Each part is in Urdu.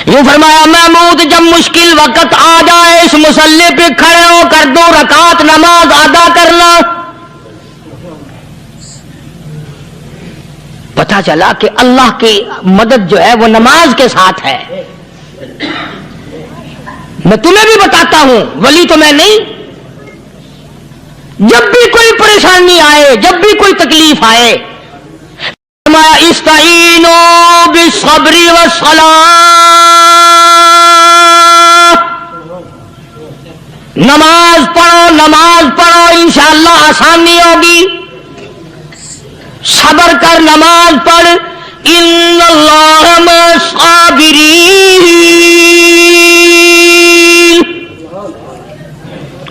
یوں فرمایا محمود جب مشکل وقت آ جائے اس مصلی پہ کھڑے ہو کر 2 رکعت نماز ادا کرنا. پتہ چلا کہ اللہ کی مدد جو ہے وہ نماز کے ساتھ ہے. میں تمہیں بھی بتاتا ہوں، ولی تو میں نہیں. جب بھی کوئی پریشانی آئے، جب بھی کوئی تکلیف آئے، استعینوا بالصبر والصلاۃ، نماز پڑھو انشاءاللہ آسانی ہوگی. صبر کر، نماز پڑھ. ان اللہ مع الصابرین،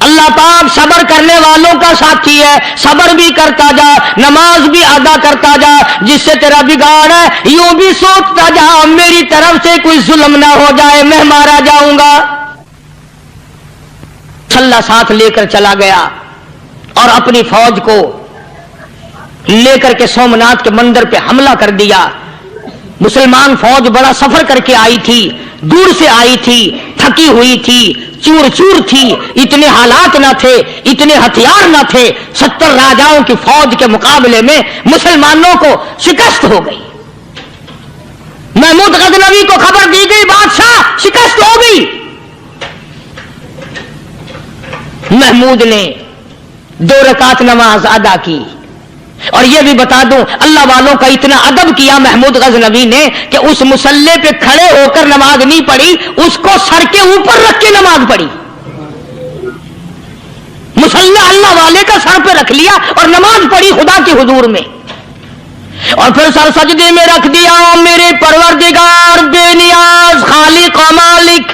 اللہ پاک صبر کرنے والوں کا ساتھی ہے. صبر بھی کرتا جا، نماز بھی ادا کرتا جا. جس سے تیرا بگاڑ ہے یوں بھی سوچتا جا میری طرف سے کوئی ظلم نہ ہو جائے، میں مارا جاؤں گا. اللہ ساتھ لے کر چلا گیا اور اپنی فوج کو لے کر کے سومناتھ کے مندر پہ حملہ کر دیا. مسلمان فوج بڑا سفر کر کے آئی تھی، دور سے آئی تھی، تھکی ہوئی تھی، چور چور تھی. اتنے حالات نہ تھے، اتنے ہتھیار نہ تھے. 70 راجاؤں کی فوج کے مقابلے میں مسلمانوں کو شکست ہو گئی. محمود غزنوی کو خبر دی گئی بادشاہ شکست ہو گئی. محمود نے 2 رکعت نماز ادا کی. اور یہ بھی بتا دوں اللہ والوں کا اتنا ادب کیا محمود غزنوی نے کہ اس مصلی پہ کھڑے ہو کر نماز نہیں پڑھی، اس کو سر کے اوپر رکھ کے نماز پڑھی. مصلی اللہ والے کا سر پہ رکھ لیا اور نماز پڑھی خدا کے حضور میں. اور پھر سر سجدے میں رکھ دیا. میرے پروردگار بے نیاز خالق و مالک،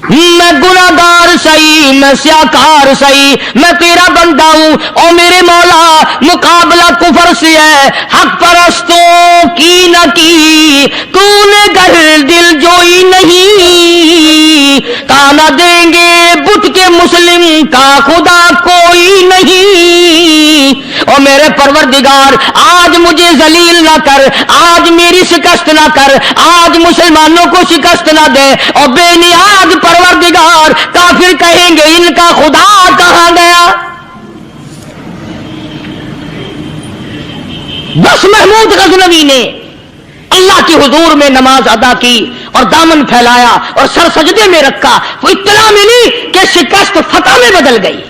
میں گناہگار سہی، میں سیاکار سہی، میں تیرا بندہ ہوں. او میرے مولا مقابلہ کفر سے ہے، حق پرستوں کی نہ کی تو نے گر دل جوئی نہیں. تانا دیں گے بت کے مسلم کا خدا کوئی نہیں. او میرے پروردگار آج مجھے ذلیل نہ کر، آج میری شکست نہ کر، آج مسلمانوں کو شکست نہ دے. اور بے نیاز پروردگار کافر کہیں گے ان کا خدا کہاں گیا. بس محمود غزنوی نے اللہ کے حضور میں نماز ادا کی اور دامن پھیلایا اور سر سجدے میں رکھا. وہ اطلاع ملی کہ شکست فتح میں بدل گئی.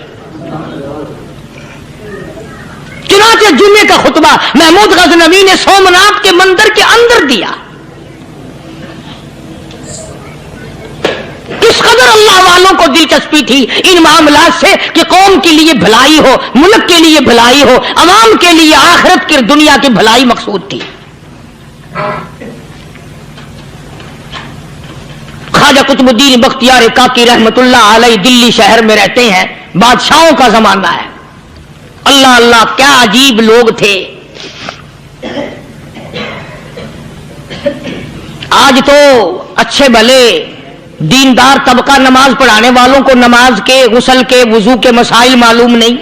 چنانچہ جمعے کا خطبہ محمود غزنوی نے سومناتھ کے مندر کے اندر دیا. اس قدر اللہ والوں کو دلچسپی تھی ان معاملات سے کہ قوم کے لیے بھلائی ہو، ملک کے لیے بھلائی ہو، عوام کے لیے آخرت کی دنیا کی بھلائی مقصود تھی. خواجہ قطب الدین بختیار کاکی رحمت اللہ علیہ دلی شہر میں رہتے ہیں. بادشاہوں کا زمانہ ہے. اللہ اللہ کیا عجیب لوگ تھے. آج تو اچھے بھلے دیندار طبقہ نماز پڑھانے والوں کو نماز کے، غسل کے، وضو کے مسائل معلوم نہیں.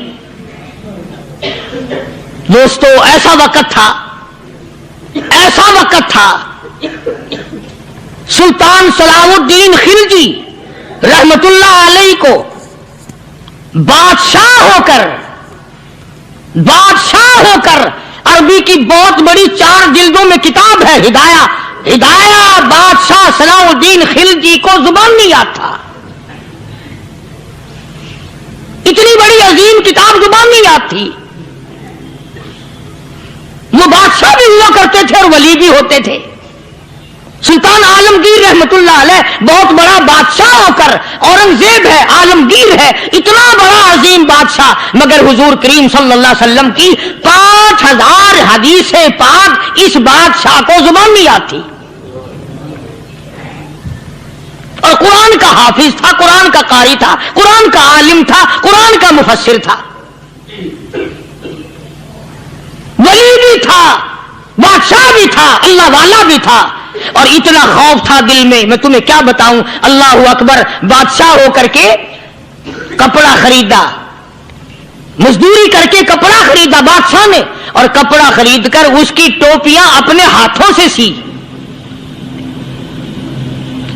دوستو ایسا وقت تھا سلطان صلاح الدین خلجی رحمت اللہ علیہ کو بادشاہ ہو کر عربی کی بہت بڑی 4 جلدوں میں کتاب ہے ہدایہ بادشاہ صلاح الدین خلجی کو زبان نہیں یاد تھا. اتنی بڑی عظیم کتاب زبان نہیں یاد تھی. وہ بادشاہ بھی ہوا کرتے تھے اور ولی بھی ہوتے تھے. سلطان عالمگیر رحمت اللہ علیہ بہت بڑا بادشاہ ہو کر، اورنگزیب ہے، عالمگیر ہے، اتنا بڑا عظیم بادشاہ، مگر حضور کریم صلی اللہ علیہ وسلم کی 5000 حدیث پاک اس بادشاہ کو زبان نہیں آتی. اور قرآن کا حافظ تھا، قرآن کا قاری تھا، قرآن کا عالم تھا، قرآن کا مفسر تھا، ولی بھی تھا، بادشاہ بھی تھا، اللہ والا بھی تھا. اور اتنا خوف تھا دل میں تمہیں کیا بتاؤں. اللہ اکبر. بادشاہ ہو کر کے کپڑا خریدا، مزدوری کر کے کپڑا خریدا بادشاہ نے، اور کپڑا خرید کر اس کی ٹوپیاں اپنے ہاتھوں سے سی.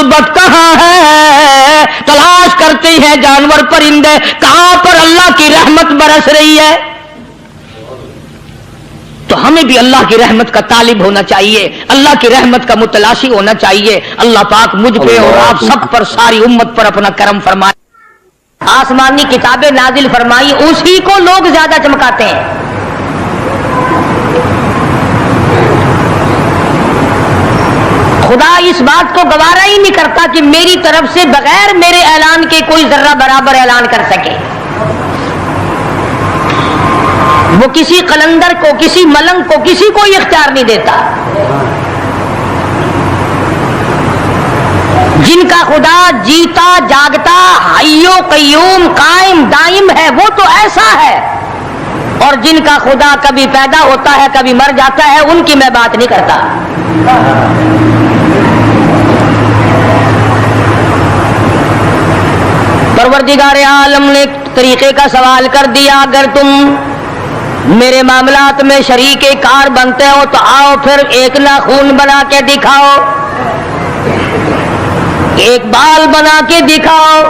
غربت کہاں ہے، تلاش کرتے ہیں جانور پرندے کہاں پر اللہ کی رحمت برس رہی ہے۔ تو ہمیں بھی اللہ کی رحمت کا طالب ہونا چاہیے، اللہ کی رحمت کا متلاشی ہونا چاہیے۔ اللہ پاک مجھ پہ اور آپ سب پر، ساری امت پر اپنا کرم فرمائے۔ آسمانی کتابیں نازل فرمائی، اسی کو لوگ زیادہ چمکاتے ہیں۔ خدا اس بات کو گوارا ہی نہیں کرتا کہ میری طرف سے بغیر میرے اعلان کے کوئی ذرہ برابر اعلان کر سکے۔ وہ کسی قلندر کو، کسی ملنگ کو، کسی کو اختیار نہیں دیتا۔ جن کا خدا جیتا جاگتا حی و قیوم قائم دائم ہے وہ تو ایسا ہے، اور جن کا خدا کبھی پیدا ہوتا ہے کبھی مر جاتا ہے ان کی میں بات نہیں کرتا۔ پروردگار عالم نے طریقے کا سوال کر دیا، اگر تم میرے معاملات میں شریک کار بنتے ہو تو آؤ پھر ایک ناخون بنا کے دکھاؤ، ایک بال بنا کے دکھاؤ،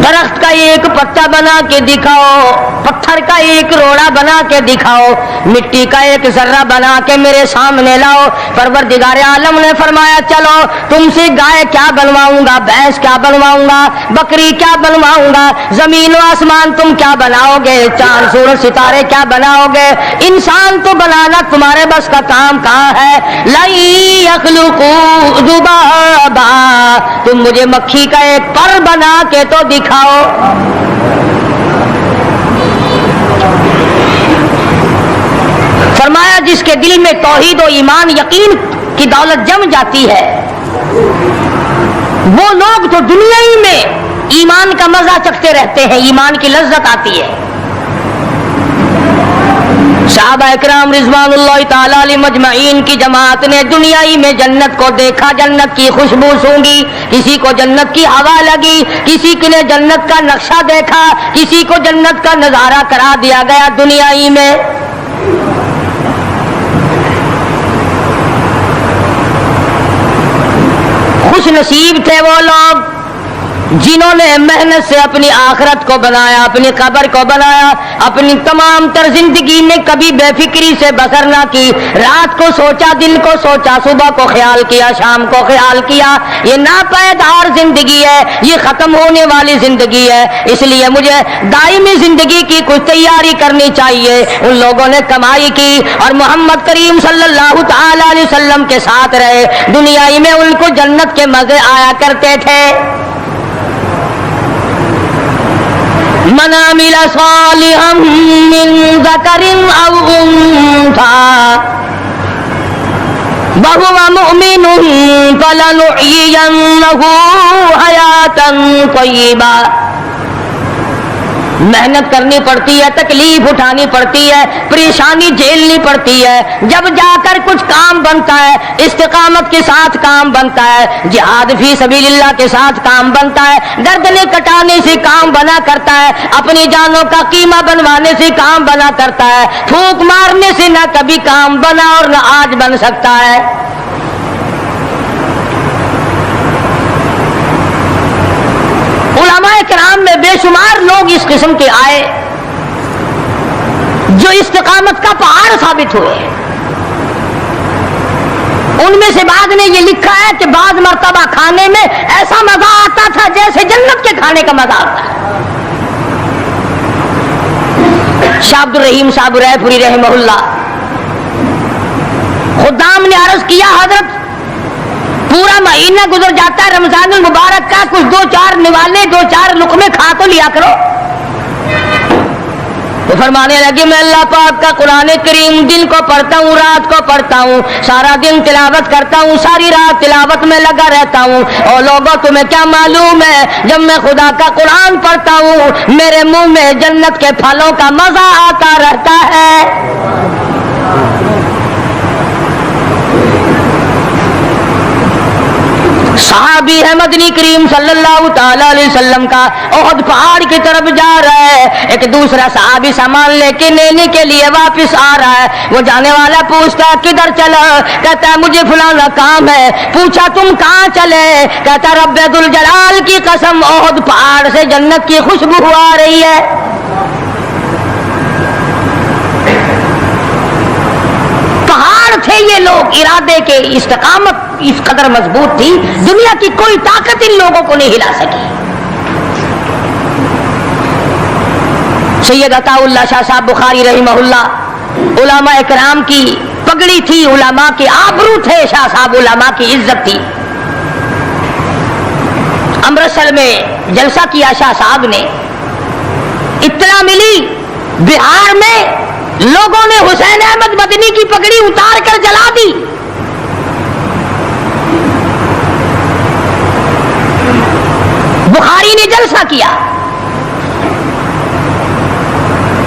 درخت کا ایک پتا بنا کے دکھاؤ، پتھر کا ایک روڑا بنا کے دکھاؤ، مٹی کا ایک ذرہ بنا کے میرے سامنے لاؤ۔ پروردگار عالم نے فرمایا چلو تم سے گائے کیا بنواؤں گا، بھینس کیا بنواؤں گا، بکری کیا بنواؤں گا، زمین و آسمان تم کیا بناؤ گے، چاند سورج ستارے کیا بناؤ گے، انسان تو بنانا تمہارے بس کا کام کہاں ہے۔ لَن يَخْلُقُوا ذُبَابًا، تم مجھے مکھی کا ایک پر بنا کے تو دکھاؤ۔ فرمایا جس کے دل میں توحید و ایمان یقین کی دولت جم جاتی ہے وہ لوگ تو دنیا ہی میں ایمان کا مزہ چکھتے رہتے ہیں، ایمان کی لذت آتی ہے۔ صحابہ اکرام رضوان اللہ تعالی علیہ مجمعین کی جماعت نے دنیا ہی میں جنت کو دیکھا، جنت کی خوشبو سونگھی، کسی کو جنت کی ہوا لگی، کسی نے جنت کا نقشہ دیکھا، کسی کو جنت کا نظارہ کرا دیا گیا دنیا ہی میں۔ خوش نصیب تھے وہ لوگ جنہوں نے محنت سے اپنی آخرت کو بنایا، اپنی قبر کو بنایا، اپنی تمام تر زندگی میں کبھی بے فکری سے بسر نہ کی، رات کو سوچا، دن کو سوچا، صبح کو خیال کیا، شام کو خیال کیا۔ یہ ناپائیدار زندگی ہے، یہ ختم ہونے والی زندگی ہے، اس لیے مجھے دائمی زندگی کی کچھ تیاری کرنی چاہیے۔ ان لوگوں نے کمائی کی اور محمد کریم صلی اللہ تعالی علیہ وسلم کے ساتھ رہے، دنیا ہی میں ان کو جنت کے مزے آیا کرتے تھے۔ من عمل صالحا من ذکر او انثى وهو مؤمن فلنحيينه حياة طیبہ۔ محنت کرنی پڑتی ہے، تکلیف اٹھانی پڑتی ہے، پریشانی جھیلنی پڑتی ہے، جب جا کر کچھ کام بنتا ہے، استقامت کے ساتھ کام بنتا ہے، جہاد فی سبیل اللہ کے ساتھ کام بنتا ہے، گردنیں کٹانے سے کام بنا کرتا ہے، اپنی جانوں کا قیمہ بنوانے سے کام بنا کرتا ہے، پھونک مارنے سے نہ کبھی کام بنا اور نہ آج بن سکتا ہے۔ علماء کرام میں بے شمار لوگ اس قسم کے آئے جو استقامت کا پہاڑ ثابت ہوئے۔ ان میں سے بعض نے یہ لکھا ہے کہ بعض مرتبہ کھانے میں ایسا مزہ آتا تھا جیسے جنت کے کھانے کا مزہ آتا ہے۔ شاہ عبد الرحیم صاحب رائے پوری رحمہ اللہ خدام نے عرض کیا حضرت پورا مہینہ گزر جاتا ہے رمضان المبارک کا، کچھ دو چار نوالے، دو چار لقمے کھا تو لیا کرو۔ تو فرمانے لگے میں اللہ پاک کا قرآن کریم دن کو پڑھتا ہوں، رات کو پڑھتا ہوں، سارا دن تلاوت کرتا ہوں، ساری رات تلاوت میں لگا رہتا ہوں، اور لوگوں تمہیں کیا معلوم ہے جب میں خدا کا قرآن پڑھتا ہوں میرے منہ میں جنت کے پھلوں کا مزہ آتا رہتا ہے۔ صحابی ہے مدنی کریم صلی اللہ تعالی علیہ وسلم کا، احد پہاڑ کی طرف جا رہا ہے، ایک دوسرا صحابی سامان لے کے لینے کے لیے واپس آ رہا ہے، وہ جانے والا پوچھتا کدھر چلا؟ کہتا ہے مجھے فلانا کام ہے۔ پوچھا تم کہاں چلے؟ کہتا رب ذوالجلال کی قسم احد پہاڑ سے جنت کی خوشبو آ رہی ہے۔ تھے یہ لوگ، ارادے کے استقامت اس قدر مضبوط تھی، دنیا کی کوئی طاقت ان لوگوں کو نہیں ہلا سکی۔ سید عطا اللہ شاہ صاحب بخاری رحمہ اللہ، علماء اکرام کی پگڑی تھی، علماء کے آبرو تھے شاہ صاحب، علماء کی عزت تھی۔ امرتسر میں جلسہ کیا شاہ صاحب نے، اطلاع ملی بہار میں لوگوں نے حسین احمد مدنی کی پگڑی اتار کر جلا دی۔ بخاری نے جلسہ کیا،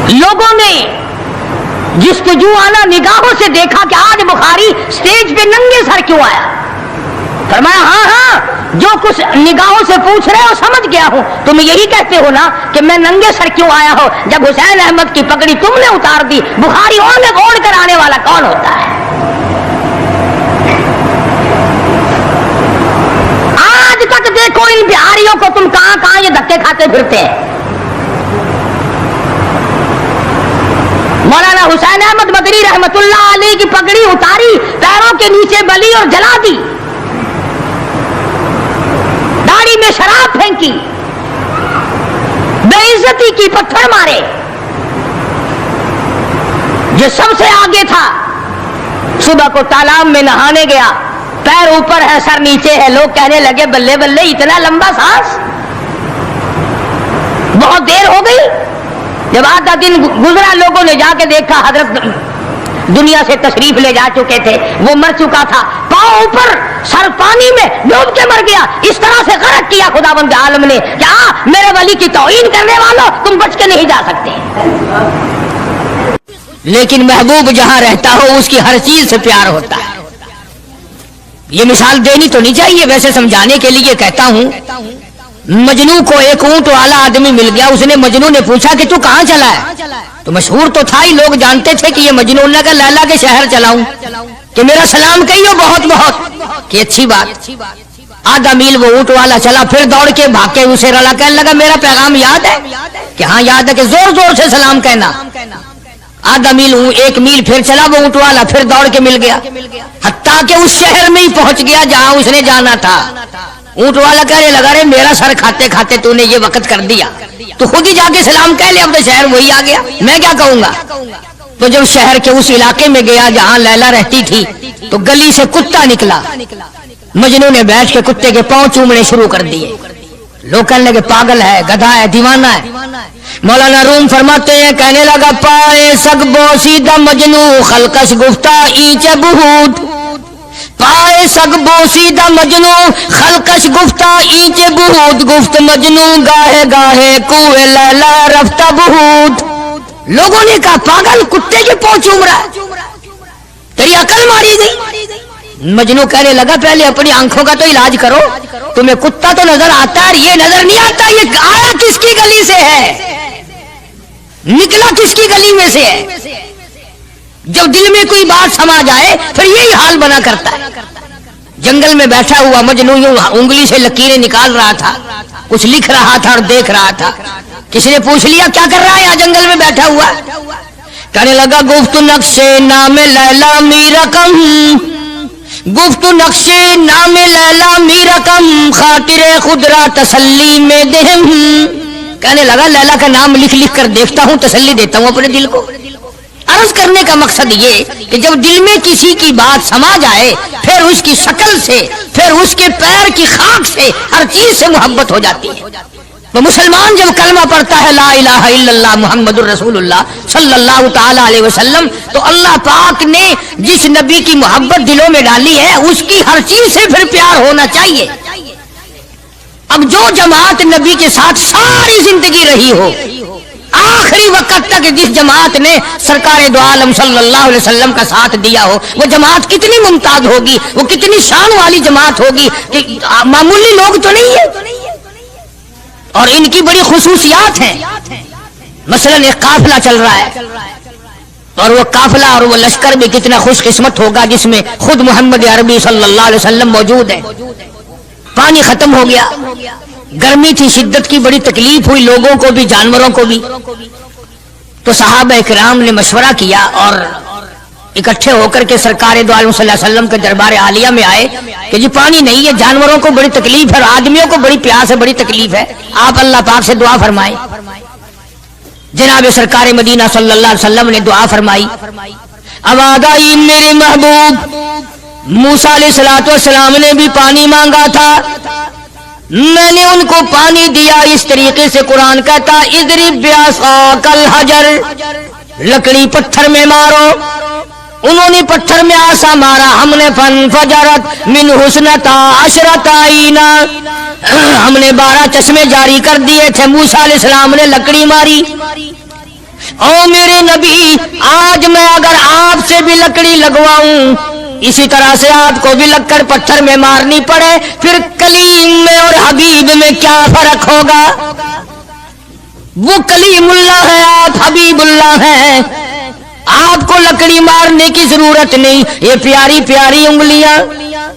لوگوں نے جستجو آنا نگاہوں سے دیکھا کہ آج بخاری سٹیج پہ ننگے سر کیوں آیا؟ فرمایا ہاں جو کچھ نگاہوں سے پوچھ رہے ہو سمجھ گیا ہوں، تم یہی کہتے ہو نا کہ میں ننگے سر کیوں آیا ہو؟ جب حسین احمد کی پگڑی تم نے اتار دی، بخاری اوڑھ کر آنے والا کون ہوتا ہے؟ آج تک دیکھو ان بہاریوں کو، تم کہاں کہاں یہ دھکے کھاتے پھرتے ہیں۔ مولانا حسین احمد مدنی رحمت اللہ علیہ کی پگڑی اتاری، پیروں کے نیچے بلی اور جلا دی، داڑھی میں شراب پھینکی، بے عزتی کی، پتھر مارے۔ جو سب سے آگے تھا صبح کو تالاب میں نہانے گیا، پیر اوپر ہے سر نیچے ہے، لوگ کہنے لگے بلے بلے اتنا لمبا سانس۔ بہت دیر ہو گئی، جب آدھا دن گزرا لوگوں نے جا کے دیکھا حضرت دنیا سے تشریف لے جا چکے تھے، وہ مر چکا تھا، پاؤں اوپر سر پانی میں ڈوب کے مر گیا۔ اس طرح سے غرق کیا خداوند عالم نے کہ میرے ولی کی توہین کرنے والوں تم بچ کے نہیں جا سکتے۔ لیکن محبوب جہاں رہتا ہو اس کی ہر چیز سے پیار ہوتا ہے۔ یہ مثال دینی تو نہیں چاہیے، ویسے سمجھانے کے لیے کہتا ہوں۔ مجنو کو ایک اونٹ والا آدمی مل گیا، اس نے مجنو نے پوچھا کہ تو کہاں چلا ہے؟ تو مشہور تو تھا ہی، لوگ جانتے تھے کہ یہ مجنون نے کہا لیلا کے شہر چلاؤں کہ میرا سلام کہیو بہت بہت، کہ اچھی بات۔ آدھا میل وہ اونٹ والا چلا، پھر دوڑ کے بھاگ کے اسے رلا، کہنے لگا میرا پیغام یاد ہے؟ کہ ہاں یاد ہے، کہ زور زور سے سلام کہنا۔ آدھا میل، ایک میل پھر چلا وہ اونٹ والا، پھر دوڑ کے مل گیا، حتیٰ کہ اس شہر میں ہی پہنچ گیا جہاں اس نے جانا تھا۔ اونٹ والا کہنے لگا رے میرا سر کھاتے کھاتے تو نے یہ وقت کر دیا، تو خود ہی جا کے سلام کہہ لے، اب تو شہر وہی آ گیا، میں کیا کہوں گا؟ تو جب شہر کے اس علاقے میں گیا جہاں لیلا رہتی تھی، تو گلی سے کتا نکلا، مجنو نے بیٹھ کے کتے کے پاؤں چومنے شروع کر دیے۔ لوگ کہنے لگے پاگل ہے، گدھا ہے، دیوانہ ہے۔ مولانا روم فرماتے ہیں کہنے لگا پائے سگ بوسیدہ مجنو خلقش گفتہ اینچ بہود، پائے سگ بوسیدہ مجنو خلقش گفتہ اینچ بہود، گفت مجنو گاہے گاہے کوئے لیلا رفتہ بہود۔ لوگوں نے کہا پاگل، کتے کے پاؤں چوم رہا ہے، تیری عقل ماری گئی۔ مجنو کہنے لگا پہلے اپنی آنکھوں کا تو علاج کرو، تمہیں کتا تو نظر آتا ہے، یہ نظر نہیں آتا یہ آیا کس کی گلی سے ہے، نکلا کس کی گلی میں سے ہے۔ جب دل میں کوئی بات سما جائے پھر یہی حال بنا کرتا ہے۔ جنگل میں بیٹھا ہوا مجنو یوں انگلی سے لکیریں نکال رہا تھا، کچھ لکھ رہا تھا اور دیکھ رہا تھا۔ کسی نے پوچھ لیا کیا کر رہا ہے یہاں جنگل میں بیٹھا ہوا؟ کہنے لگا گفت نقشے نام لیلا می رقم، گفت نقشے نام لیلا می رقم، خاطر خود را تسلی میں دہم۔ کہنے لگا لیلا کا نام لکھ لکھ کر دیکھتا ہوں، تسلی دیتا ہوں اپنے دل کو۔ عرض کرنے کا مقصد یہ کہ جب دل میں کسی کی بات سما جائے پھر اس کی شکل سے، پھر اس کے پیر کی خاک سے، ہر چیز سے محبت ہو جاتی ہے۔ تو مسلمان جب کلمہ پڑھتا ہے لا الہ الا اللہ محمد الرسول اللہ صلی اللہ تعالی علیہ وسلم، تو اللہ پاک نے جس نبی کی محبت دلوں میں ڈالی ہے اس کی ہر چیز سے پھر پیار ہونا چاہیے۔ اب جو جماعت نبی کے ساتھ ساری زندگی رہی ہو، آخری وقت تک جس جماعت نے سرکار دو عالم صلی اللہ علیہ وسلم کا ساتھ دیا ہو، وہ جماعت کتنی ممتاز ہوگی، وہ کتنی شان والی جماعت ہوگی کہ معمولی لوگ تو نہیں ہے، اور ان کی بڑی خصوصیات ہیں۔ مثلا ایک قافلہ چل رہا ہے، اور وہ قافلہ اور وہ لشکر بھی کتنا خوش قسمت ہوگا جس میں خود محمد عربی صلی اللہ علیہ وسلم موجود ہے۔ پانی ختم ہو گیا، گرمی تھی، شدت کی بڑی تکلیف ہوئی لوگوں کو بھی جانوروں کو بھی، تو صحابہ کرام نے مشورہ کیا اور اکٹھے ہو کر کے سرکار دو عالم صلی اللہ علیہ وسلم کے دربار عالیہ میں آئے کہ جی پانی نہیں ہے، جانوروں کو بڑی تکلیف ہے اور آدمیوں کو بڑی پیاس ہے، بڑی تکلیف ہے، آپ اللہ پاک سے دعا فرمائیں۔ جناب سرکار مدینہ صلی اللہ علیہ وسلم نے دعا فرمائی۔ اب آگائی میرے محبوب موسیٰ علیہ السلام نے بھی پانی مانگا تھا، میں نے ان کو پانی دیا اس طریقے سے قرآن کہتا اضرب بعصاک الحجر، لکڑی پتھر میں مارو، انہوں نے پتھر میں آسا مارا، ہم نے فانفجرت من حسنتا عشرۃ عینا، ہم نے 12 چشمے جاری کر دیے تھے، موسیٰ علیہ السلام نے لکڑی ماری۔ او میرے نبی، آج میں اگر آپ سے بھی لکڑی لگواؤں، اسی طرح سے آپ کو بھی لگ کر پتھر میں مارنی پڑے، پھر کلیم میں اور حبیب میں کیا فرق ہوگا؟ وہ کلیم اللہ ہے، آپ حبیب اللہ ہیں، آپ کو لکڑی مارنے کی ضرورت نہیں۔ یہ پیاری پیاری انگلیاں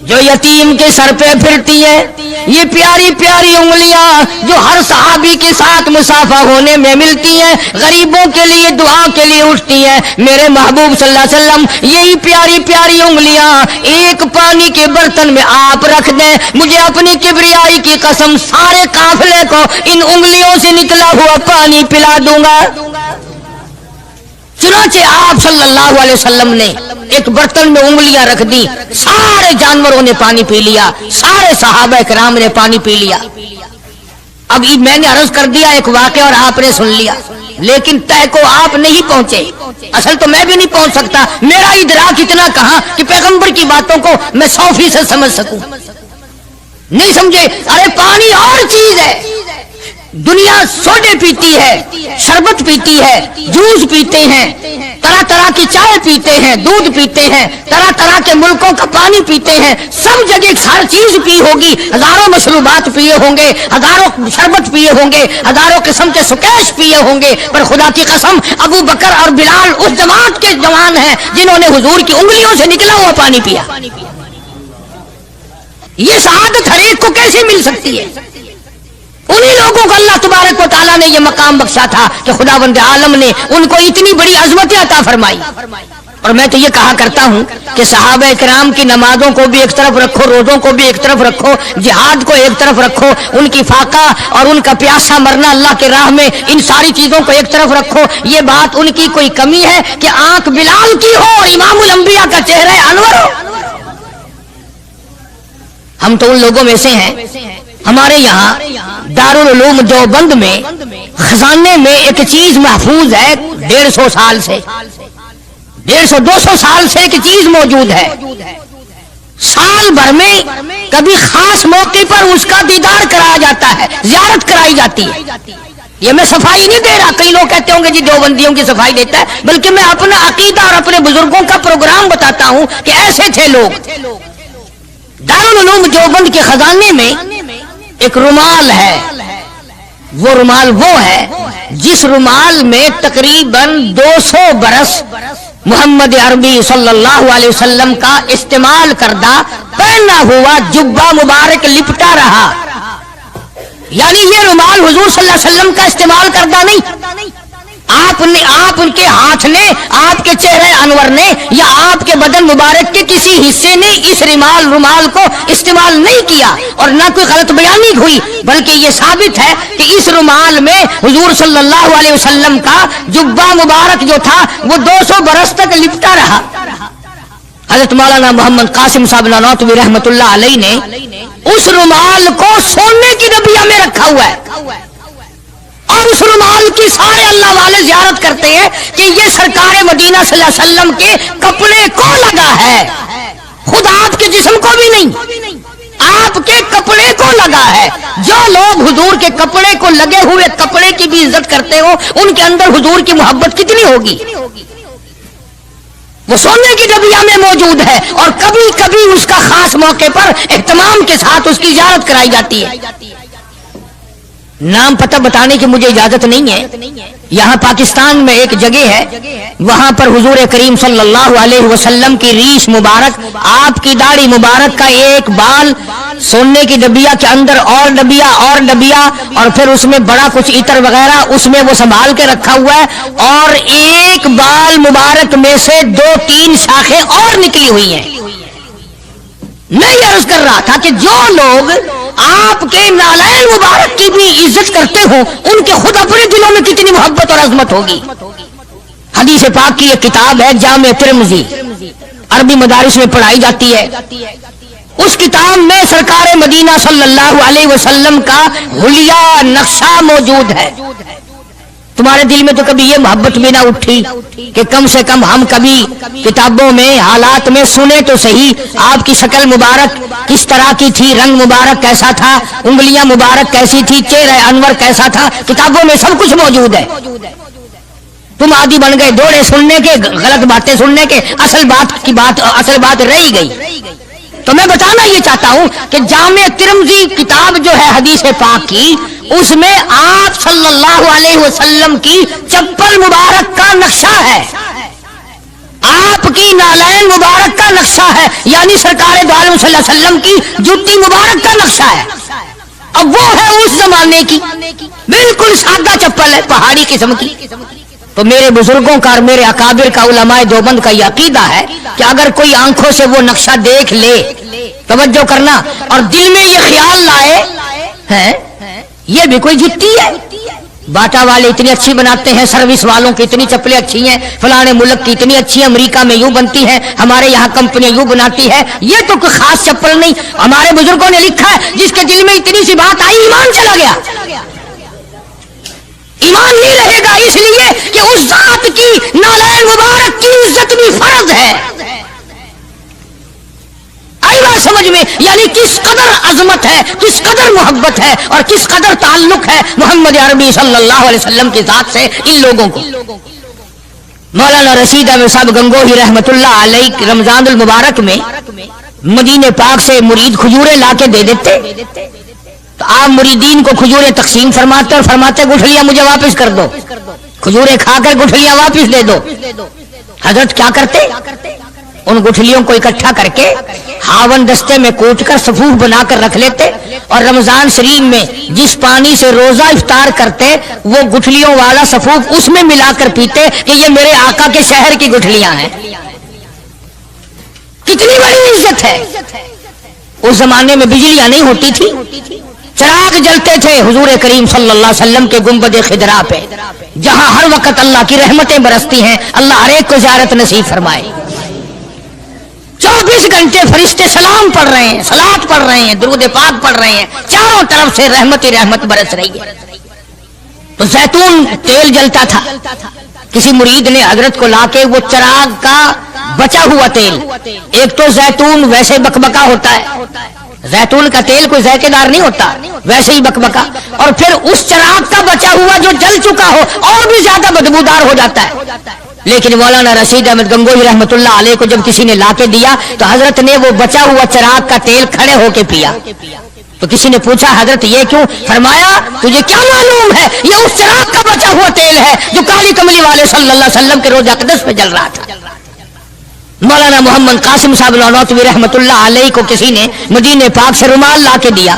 جو یتیم کے سر پہ پھرتی ہیں، یہ پیاری پیاری انگلیاں جو ہر صحابی کے ساتھ مسافہ ہونے میں ملتی ہیں، غریبوں کے لیے دعا کے لیے اٹھتی ہیں، میرے محبوب صلی اللہ علیہ وسلم یہی پیاری پیاری انگلیاں ایک پانی کے برتن میں آپ رکھ دیں، مجھے اپنی کبریائی کی قسم سارے قافلے کو ان انگلیوں سے نکلا ہوا پانی پلا دوں گا۔ چنانچہ آپ صلی اللہ علیہ وسلم نے ایک برتن میں انگلیاں رکھ دی، سارے جانوروں نے پانی پی لیا، سارے صحابہ کرام نے پانی پی لیا۔ اب میں نے عرض کر دیا ایک واقعہ اور آپ نے سن لیا، لیکن طے کو آپ نہیں پہنچے، اصل تو میں بھی نہیں پہنچ سکتا، میرا ادراک اتنا کہاں کہ پیغمبر کی باتوں کو میں 100% سمجھ سکوں، نہیں سمجھے۔ ارے پانی اور چیز ہے، دنیا سوڈے پیتی ہے، شربت پیتی ہے، جوس پیتے ہیں، طرح طرح کی چائے پیتے ہیں، دودھ پیتے ہیں، طرح طرح کے ملکوں کا پانی پیتے ہیں، سب جگہ ہر چیز پی ہوگی، ہزاروں مشروبات پیے ہوں گے، ہزاروں شربت پیے ہوں گے، ہزاروں قسم کے سکیش پیے ہوں گے، پر خدا کی قسم ابو بکر اور بلال اس جماعت کے جوان ہیں جنہوں نے حضور کی انگلیوں سے نکلا ہوا پانی پیا۔ یہ سعادت ہر ایک کو کیسے مل سکتی ہے؟ انہی لوگوں کو اللہ تبارک و تعالیٰ نے یہ مقام بخشا تھا کہ خداوند عالم نے ان کو اتنی بڑی عظمت عطا فرمائی۔ اور میں تو یہ کہا کرتا ہوں کہ صحابہ کرام کی نمازوں کو بھی ایک طرف رکھو، روزوں کو بھی ایک طرف رکھو، جہاد کو ایک طرف رکھو، ان کی فاقہ اور ان کا پیاسا مرنا اللہ کے راہ میں، ان ساری چیزوں کو ایک طرف رکھو، یہ بات ان کی کوئی کمی ہے کہ آنکھ بلال کی ہو اور امام الانبیاء کا چہرہ انور ہو؟ ہم تو ان لوگوں میں سے ہیں۔ ہمارے یہاں دارالعلوم دیوبند میں خزانے میں ایک چیز محفوظ ہے، 150 سال سے، 150-200 سال سے ایک چیز موجود ہے، سال بھر میں کبھی خاص موقع پر اس کا دیدار کرایا جاتا ہے، زیارت کرائی جاتی ہے۔ یہ میں صفائی نہیں دے رہا، کئی لوگ کہتے ہوں گے جی دیوبندیوں کی صفائی دیتا ہے، بلکہ میں اپنا عقیدہ اور اپنے بزرگوں کا پروگرام بتاتا ہوں کہ ایسے تھے لوگ۔ دارالعلوم دیوبند کے خزانے میں ایک رومال ہے، وہ رومال وہ ہے جس رومال میں تقریباً 200 برس محمد عربی صلی اللہ علیہ وسلم کا استعمال کردہ پہنا ہوا جبہ مبارک لپٹا رہا، یعنی یہ رومال حضور صلی اللہ علیہ وسلم کا استعمال کردہ نہیں، آپ ان کے ہاتھ نے، آپ کے چہرے انور نے یا آپ کے بدن مبارک کے کسی حصے نے اس رومال کو استعمال نہیں کیا، اور نہ کوئی غلط بیانی ہوئی، بلکہ یہ ثابت ہے کہ اس رومال میں حضور صلی اللہ علیہ وسلم کا جبہ مبارک جو تھا وہ 200 برس تک لپٹا رہا۔ حضرت مولانا محمد قاسم صاحب نانوتوی رحمت اللہ علیہ نے اس رومال کو سونے کی ڈبیا میں رکھا ہوا ہے، اور اس رومال کی سارے اللہ والے زیارت کرتے ہیں کہ یہ سرکار مدینہ صلی اللہ علیہ وسلم کے کپڑے کو لگا ہے، خود آپ کے جسم کو بھی نہیں۔ آپ کے کپڑے کو لگا ہے. جو لوگ حضور کے کپڑے کو لگے ہوئے کپڑے کی بھی عزت کرتے ہو ان کے اندر حضور کی محبت کتنی ہوگی. وہ سونے کی ڈبیا میں موجود ہے اور کبھی کبھی اس کا خاص موقع پر اہتمام کے ساتھ اس کی زیارت کرائی جاتی ہے. نام پتہ بتانے کی مجھے اجازت نہیں ہے. یہاں پاکستان میں ایک جگہ ہے, وہاں پر حضور کریم صلی اللہ علیہ وسلم کی ریش مبارک, آپ کی داڑھی مبارک کا ایک بال سونے کی ڈبیا کے اندر اور ڈبیا اور پھر اس میں بڑا کچھ عطر وغیرہ اس میں وہ سنبھال کے رکھا ہوا ہے, اور ایک بال مبارک میں سے 2-3 شاخیں اور نکلی ہوئی ہیں. میں یہ عرض کر رہا تھا کہ جو لوگ آپ کے نالین مبارک کی بھی عزت کرتے ہوں ان کے خود اپنے دلوں میں کتنی محبت اور عظمت ہوگی. حدیث پاک کی ایک کتاب ہے جامع ترمذی, عربی مدارس میں پڑھائی جاتی ہے. اس کتاب میں سرکار مدینہ صلی اللہ علیہ وسلم کا حلیہ نقشہ موجود ہے. تمہارے دل میں تو کبھی یہ محبت بھی نہ اٹھی کہ کم سے کم ہم کبھی کتابوں میں حالات میں سنے تو صحیح آپ کی شکل مبارک کس طرح کی تھی, رنگ مبارک کیسا تھا, انگلیاں مبارک کیسی تھی, چہرہ انور کیسا تھا. کتابوں میں سب کچھ موجود ہے. تم عادی بن گئے دوڑے سننے کے, غلط باتیں سننے کے, اصل بات رہی گئی. تو میں بتانا یہ چاہتا ہوں کہ جامع ترمذی کتاب جو ہے حدیث پاک کی, اس میں آپ صلی اللہ علیہ وسلم کی چپل مبارک کا نقشہ ہے, آپ کی نالین مبارک کا نقشہ ہے, یعنی سرکار دو عالم صلی اللہ علیہ وسلم کی جوتی مبارک کا نقشہ ہے. اب وہ ہے اس زمانے کی بالکل سادہ چپل ہے, پہاڑی قسم کی. تو میرے بزرگوں کا اور میرے اکابر کا, علماء دیوبند کا یہ عقیدہ ہے کہ اگر کوئی آنکھوں سے وہ نقشہ دیکھ لے, توجہ کرنا, اور دل میں یہ خیال لائے یہ بھی کوئی جتی ہے, باٹا والے اتنی اچھی بناتے ہیں, سروس والوں کی اتنی چپلیں اچھی ہیں, فلانے ملک کی اتنی اچھی ہیں, امریکہ میں یوں بنتی ہیں, ہمارے یہاں کمپنیاں یوں بناتی ہے, یہ تو کوئی خاص چپل نہیں. ہمارے بزرگوں نے لکھا ہے جس کے دل میں اتنی سی بات آئی ایمان چلا گیا. ایمان نہیں رہے گا, اس لیے کہ اس ذات کی نالین مبارک کی عزت بھی فرض ہے. آئی بات سمجھ میں, یعنی کس قدر عظمت ہے, کس قدر محبت ہے اور کس قدر تعلق ہے محمد عربی صلی اللہ علیہ وسلم کی ذات سے ان لوگوں کو. مولانا رشید احمد صاحب گنگوہی رحمت اللہ علیہ رمضان المبارک میں مدینے پاک سے مرید کھجوریں لا کے دے دیتے, تو آپ مریدین کو کھجوریں تقسیم فرماتے اور فرماتے گٹھلیاں مجھے واپس کر دو, کھجوریں کھا کر گٹھلیاں واپس دے دو. حضرت کیا کرتے, ان گٹھلیوں کو اکٹھا کر کے ہاون دستے میں کوٹ کر صفوف بنا کر رکھ لیتے, اور رمضان شریف میں جس پانی سے روزہ افطار کرتے وہ گٹھلیوں والا صفوف اس میں ملا کر پیتے کہ یہ میرے آقا کے شہر کی گٹھلیاں ہیں. کتنی بڑی عزت ہے. اس زمانے میں بجلیاں نہیں ہوتی تھی, چراغ جلتے تھے حضور کریم صلی اللہ علیہ وسلم کے گنبد خضرا پہ, جہاں ہر وقت اللہ کی رحمتیں برستی ہیں. اللہ ہر ایک کو زیارت نصیب فرمائے. 24 گھنٹے فرشتے سلام پڑھ رہے ہیں, صلات پڑھ رہے ہیں, درود پاک پڑھ رہے ہیں, چاروں طرف سے رحمت ہی رحمت برس رہی ہے. تو زیتون تیل جلتا تھا, کسی مرید نے حضرت کو لا کے وہ چراغ کا بچا ہوا تیل, ایک تو زیتون ویسے بکبکا ہوتا ہے, زیتون کا تیل کوئی ذائقے دار نہیں ہوتا, ویسے ہی بکبکا, اور پھر اس چراغ کا بچا ہوا جو جل چکا ہو اور بھی زیادہ بدبودار ہو جاتا ہے. لیکن مولانا رشید احمد گنگوہی رحمت اللہ علیہ کو جب کسی نے لا کے دیا تو حضرت نے وہ بچا ہوا چراغ کا تیل کھڑے ہو کے پیا. تو کسی نے پوچھا حضرت یہ کیوں؟ فرمایا تجھے کیا معلوم ہے, یہ اس چراغ کا بچا ہوا تیل ہے جو کالی کملی والے صلی اللہ علیہ وسلم کے روضہ اقدس پہ جل رہا تھا. مولانا محمد قاسم صاحب نانوتوی رحمت اللہ علیہ کو کسی نے مدینے پاک سے رومال لا کے دیا,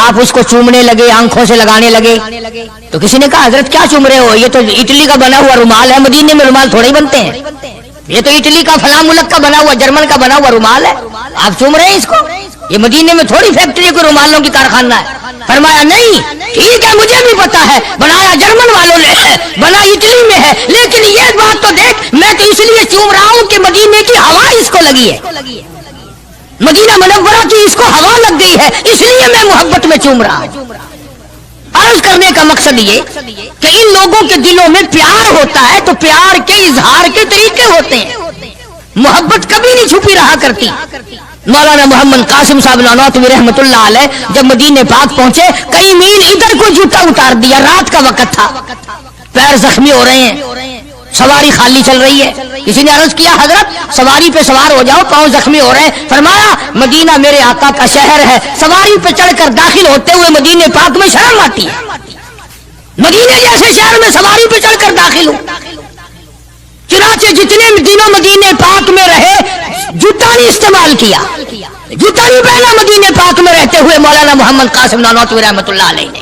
آپ اس کو چومنے لگے, آنکھوں سے لگانے لگے. تو کسی نے کہا حضرت کیا چوم رہے ہو, یہ تو اٹلی کا بنا ہوا رومال ہے, مدینے میں رومال تھوڑے ہی بنتے ہیں, یہ تو اٹلی کا فلاں ملک کا بنا ہوا, جرمن کا بنا ہوا رومال ہے, آپ چوم رہے ہیں اس کو, یہ مدینے میں تھوڑی فیکٹری کو رومالوں کی کارخانہ ہے. فرمایا نہیں ٹھیک ہے مجھے بھی پتا ہے, بنایا جرمن والوں نے ہے, بنا اٹلی میں ہے, لیکن یہ بات تو دیکھ میں تو اس لیے چوم رہا ہوں کہ مدینے کی ہوا اس کو لگی ہے, مدینہ منورہ کی اس کو ہوا لگ گئی ہے, اس لیے میں محبت میں چوم رہا ہوں. عرض کرنے کا مقصد یہ کہ ان لوگوں کے دلوں میں پیار ہوتا ہے تو پیار کے اظہار کے طریقے ہوتے ہیں, محبت کبھی نہیں چھپی رہا کرتی. مولانا محمد قاسم صاحب نانوتوی رحمت اللہ علیہ جب مدینے پاک پہنچے کئی میل ادھر کو جوتا اتار دیا، رات کا وقت تھا، پیر زخمی ہو رہے ہیں، سواری خالی چل رہی ہے. کسی نے عرض کیا حضرت سواری پہ سوار ہو جاؤ، پاؤں زخمی ہو رہے ہیں. فرمایا مدینہ میرے آقا کا شہر ہے، سواری پہ چڑھ کر داخل ہوتے ہوئے مدینے پاک میں شرم آتی ہے. مدینے جیسے شہر میں سواری پہ چڑھ کر داخل ہوں. چنانچہ جتنے دنوں مدینے پاک میں رہے جوتا نہیں استعمال کیا، جوتا نہیں پہنا مدینے پاک میں رہتے ہوئے مولانا محمد قاسم نانوتوی رحمت اللہ علیہ نے.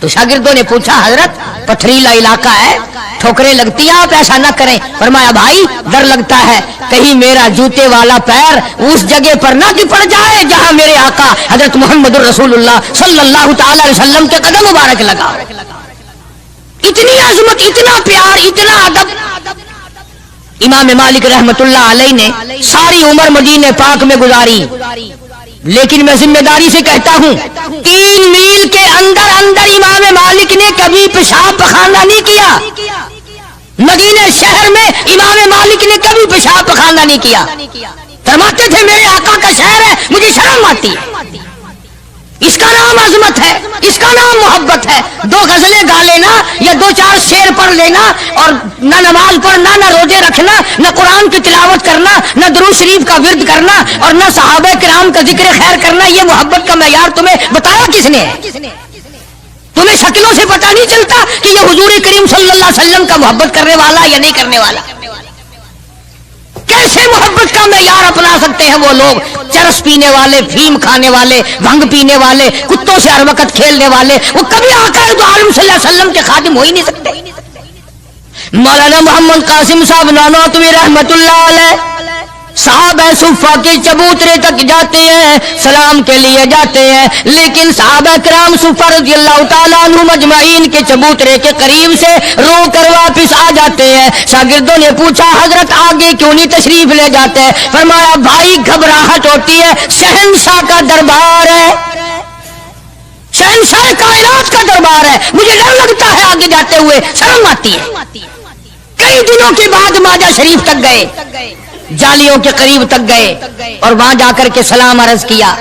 تو شاگردوں نے پوچھا حضرت پتھریلا علاقہ ہے، ٹھوکریں لگتی ہیں، آپ ایسا نہ کریں. فرمایا بھائی ڈر لگتا ہے کہیں میرا جوتے والا پیر اس جگہ پر نہ پڑ جائے جہاں میرے آقا حضرت محمد الرسول اللہ صلی اللہ تعالی علیہ وسلم کے قدم مبارک لگا. اتنی عظمت، اتنا پیار، اتنا ادب. امام مالک رحمت اللہ علیہ نے ساری عمر مدینے پاک میں گزاری، لیکن میں ذمہ داری سے کہتا ہوں 3 میل کے اندر اندر امام مالک نے کبھی پیشاب پخانہ نہیں کیا. مدینہ شہر میں امام مالک نے کبھی پیشاب پخانہ نہیں کیا. فرماتے تھے میرے آقا کا شہر ہے، مجھے شرم آتی ہے. اس کا نام عظمت ہے، اس کا نام محبت ہے. 2 غزلیں گا لینا یا 2-4 شعر پڑھ لینا اور نہ نماز پڑھنا، نہ روزے رکھنا، نہ قرآن کی تلاوت کرنا، نہ درود شریف کا ورد کرنا اور نہ صحابہ کرام کا ذکر خیر کرنا، یہ محبت کا معیار تمہیں بتایا کس نے ہے؟ تمہیں شکلوں سے پتہ نہیں چلتا کہ یہ حضور کریم صلی اللہ علیہ وسلم کا محبت کرنے والا یا نہیں کرنے والا؟ کیسے محبت کا معیار اپنا سکتے ہیں وہ لوگ؟ چرس پینے والے، فیم کھانے والے، بھنگ پینے والے، کتوں سے ہر وقت کھیلنے والے، وہ کبھی آقا دو عالم صلی اللہ علیہ وسلم کے خادم ہو ہی نہیں سکتے. مولانا محمد قاسم صاحب نانوتوی رحمت اللہ علیہ صحابہ صفہ کے چبوترے تک جاتے ہیں، سلام کے لیے جاتے ہیں، لیکن صحابہ کرام صفہ رضی اللہ تعالیٰ عنہ مجمعین کے چبوترے کے قریب سے رو کر واپس آ جاتے ہیں. شاگردوں نے پوچھا حضرت آگے کیوں نہیں تشریف لے جاتے؟ فرمایا بھائی گھبراہٹ ہوتی ہے، شہنشاہ کا دربار ہے، شہنشاہ کائنات کا دربار ہے، مجھے ڈر لگتا ہے آگے جاتے ہوئے، شرم آتی ہے. کئی دنوں کے بعد ماجہ شریف تک گئے، جالیوں کے قریب تک گئے اور وہاں جا کر کے سلام عرض کیا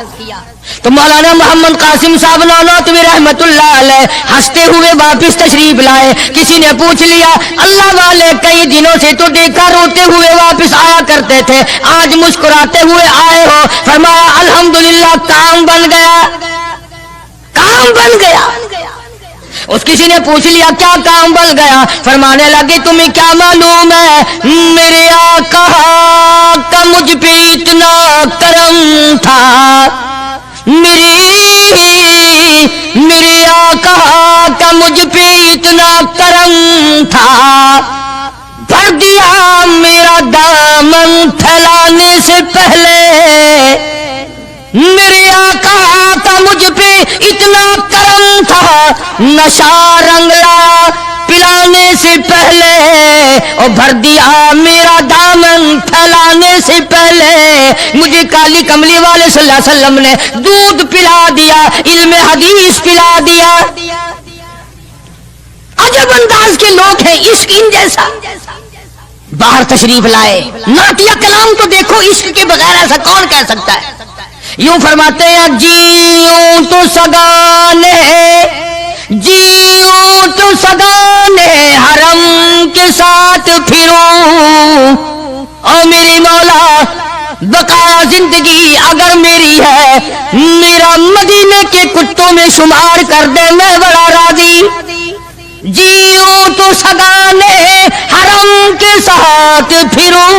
تو مولانا محمد قاسم صاحب نانوتوی رحمت اللہ علیہ ہنستے ہوئے واپس تشریف لائے. کسی نے پوچھ لیا اللہ والے کئی دنوں سے تو دیکھا روتے ہوئے واپس آیا کرتے تھے، آج مسکراتے ہوئے آئے ہو؟ فرمایا الحمدللہ کام بن گیا، کام بن گیا. اس کسی نے پوچھ لیا کیا کام بن گیا؟ فرمانے لگے تمہیں کیا معلوم ہے میرے آقا کا مجھ پہ اتنا کرم تھا، میرے آقا کا مجھ پہ اتنا کرم تھا، بھر دیا میرا دامن پھیلانے سے پہلے، میرے آقا کا مجھ پہ اتنا کرم تھا، نشہ رنگلا پلانے سے پہلے، اور بھر دیا میرا دامن پھیلانے سے پہلے، مجھے کالی کملی والے صلی اللہ علیہ وسلم نے دودھ پلا دیا، علم حدیث پلا دیا. عجب انداز کے لوگ ہیں، عشق ان جیسا. باہر تشریف لائے، نعتیہ کلام تو دیکھو، عشق کے بغیر ایسا کون کہہ سکتا ہے؟ یوں فرماتے ہیں جیوں تو سگانے، جیوں تو سگانے حرم کے ساتھ پھروں، او میری مولا بقا زندگی اگر میری ہے، میرا مدینے کے کتوں میں شمار کر دے، میں بڑا راضی. جیوں تو سگانے حرم کے ساتھ پھروں،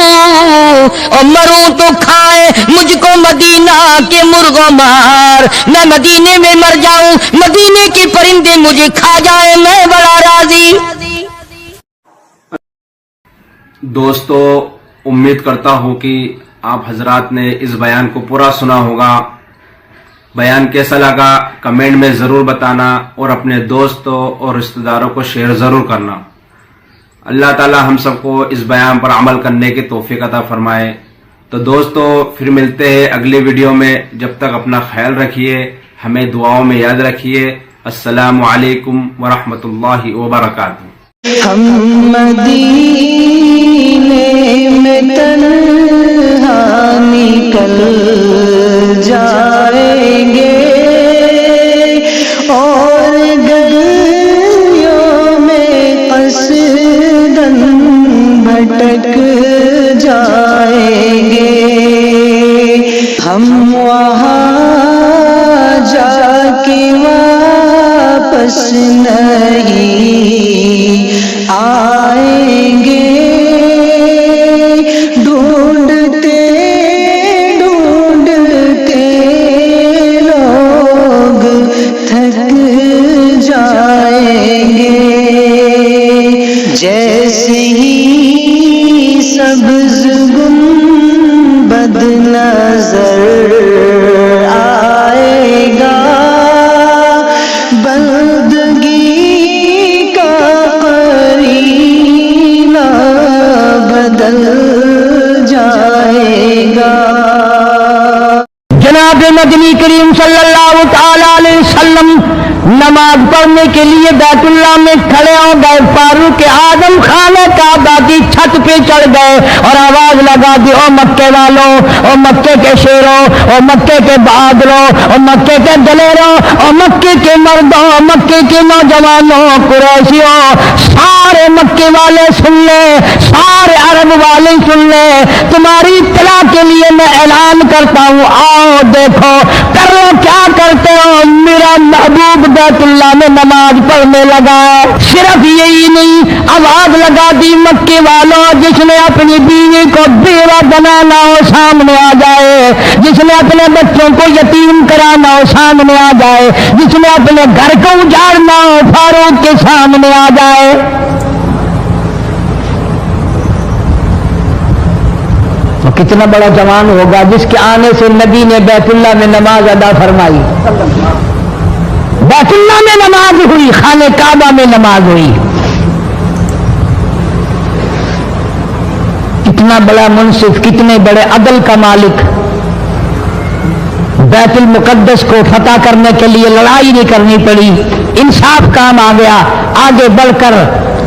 اور مروں تو کھائے مجھ کو مدینہ کے مرغ مار، میں مدینے میں مر جاؤں، مدینے کے پرندے مجھے کھا جائے، میں بڑا راضی. دوستو امید کرتا ہوں کہ آپ حضرات نے اس بیان کو پورا سنا ہوگا. بیان کیسا لگا کمنٹ میں ضرور بتانا اور اپنے دوستوں اور رشتہ داروں کو شیئر ضرور کرنا. اللہ تعالی ہم سب کو اس بیان پر عمل کرنے کی توفیق عطا فرمائے. تو دوستو پھر ملتے ہیں اگلی ویڈیو میں، جب تک اپنا خیال رکھیے، ہمیں دعاؤں میں یاد رکھیے. السلام علیکم ورحمۃ اللہ وبرکاتہ. ہم مدینے میں تنہا نکل ہم وہاں جا کے واپس نہیں آئیں گے، ڈھونڈتے ڈھونڈتے لوگ تھک جائیں گے، جیسے ہی سبز گنبد نظر آئے گا، بندگی کا قرینہ بدل جائے گا۔ جناب مدنی کریم صلی اللہ تعالی علیہ وسلم نماز پڑھنے کے لیے بیت اللہ میں کھڑے ہو گئے، فاروق اعظم خانہ کعبہ کی چھت پہ چڑھ گئے اور آواز لگا دی، او مکے والوں، او مکے کے شیروں، او مکے کے بہادروں، او مکے کے دلیروں، او مکے کے مردوں، مکے کے نوجوانوں، قریشیوں، سارے مکے والے سن لیں، سارے عرب والے سن لیں، تمہاری اطلاع کے لیے میں اعلان کرتا ہوں، آؤ دیکھو کرو کیا کرتے ہو، میرا محبوب بیت اللہ میں نماز پڑھنے لگا ہے۔ صرف یہی نہیں، آواز لگا دی، مکے والوں، جس نے اپنی بیوی کو بیوہ بنانا ہو سامنے آ جائے، جس نے اپنے بچوں کو یتیم کرانا ہو سامنے آ جائے، جس نے اپنے گھر کو اجاڑنا ہو فاروق کے سامنے آ جائے۔ وہ کتنا بڑا جوان ہوگا جس کے آنے سے نبی نے بیت اللہ میں نماز ادا فرمائی، بیت اللہ میں نماز ہوئی، خانہ کعبہ میں نماز ہوئی۔ کتنا بڑا منصف، کتنے بڑے عدل کا مالک، بیت المقدس کو فتح کرنے کے لیے لڑائی نہیں کرنی پڑی، انصاف کام آ گیا، آگے بڑھ کر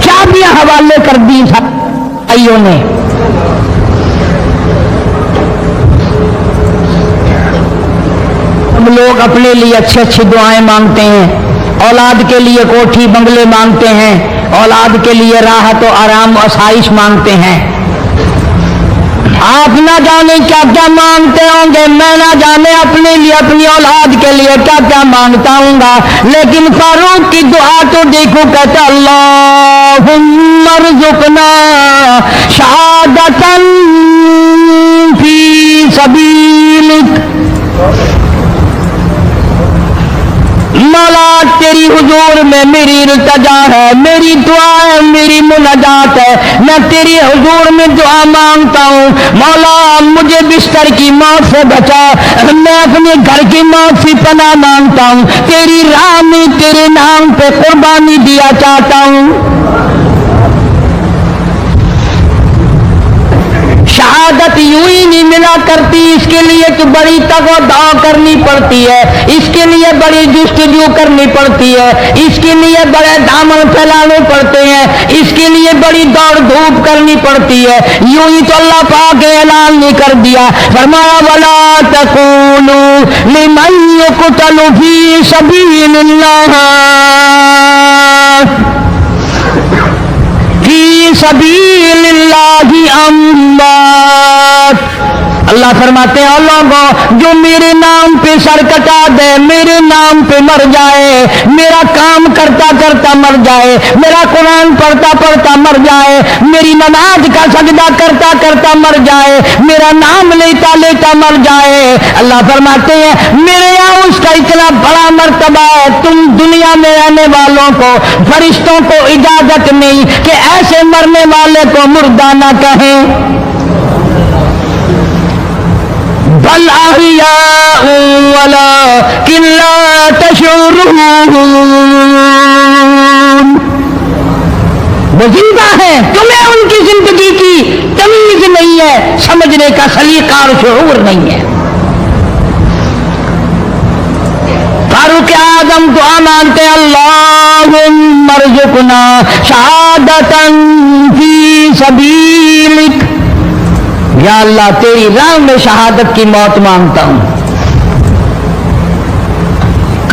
چابیاں حوالے کر دی بھائیوں نے۔ ہم لوگ اپنے لیے اچھی اچھی دعائیں مانگتے ہیں، اولاد کے لیے کوٹھی بنگلے مانگتے ہیں، اولاد کے لیے راحت و آرام و آسائش مانگتے ہیں، آپ نہ جانے کیا کیا مانگتے ہوں گے، میں نہ جانے اپنے لیے اپنی اولاد کے لیے کیا کیا مانگتا ہوں گا، لیکن فاروق کی دعا تو دیکھو، کہتا اللہم ارزقنا شہادتاً فی سبیلک، مولا تیری حضور میں میری التجا ہے، میری دعا ہے، میری مناجات ہے، میں تیری حضور میں دعا مانگتا ہوں، مولا مجھے بستر کی موت سے بچا، میں اپنے گھر کی موت سے پناہ مانگتا ہوں، تیری راہ میں تیرے نام پہ قربانی دیا چاہتا ہوں۔ شہادت یوں ہی نہیں ملا کرتی، اس کے لیے تو بڑی تگ و دو کرنی پڑتی ہے، اس کے لیے بڑی جستجو کرنی پڑتی ہے، اس کے لیے بڑے دامن پھیلانے پڑتے ہیں، اس کے لیے بڑی دوڑ دھوپ کرنی پڑتی ہے، یوں ہی تو اللہ پاک نے اعلان نہیں کر دیا، فرمایا وَلَا تَكُونُوا لِمَن يُقْتَلُ فِي سَبِيلِ اللَّهِ فی سبیل اللہ اموات، اللہ فرماتے ہیں لوگوں جو میرے نام پہ سر کٹا دے، میرے نام پہ مر جائے، میرا کام کرتا کرتا مر جائے، میرا قرآن پڑھتا پڑھتا مر جائے، میری نماز کا سجدہ کرتا کرتا مر جائے، میرا نام لیتا لیتا مر جائے، اللہ فرماتے ہیں میرے یہاں اس کا اتنا بڑا مرتبہ ہے، تم دنیا میں رہنے والوں کو، فرشتوں کو اجازت نہیں کہ ایسے مرنے والے کو مردہ نہ کہیں، بل احیاء ولکن لا تشعرون، وہ زندہ ہیں، تمہیں ان کی زندگی کی تمیز نہیں ہے، سمجھنے کا سلیقہ اور شعور نہیں ہے۔ فاروق اعظم دعا مانگتے اللہم ارزقنا شہادتاً فی سبیلک، یا اللہ تیری راہ میں شہادت کی موت مانگتا ہوں۔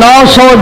900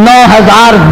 9000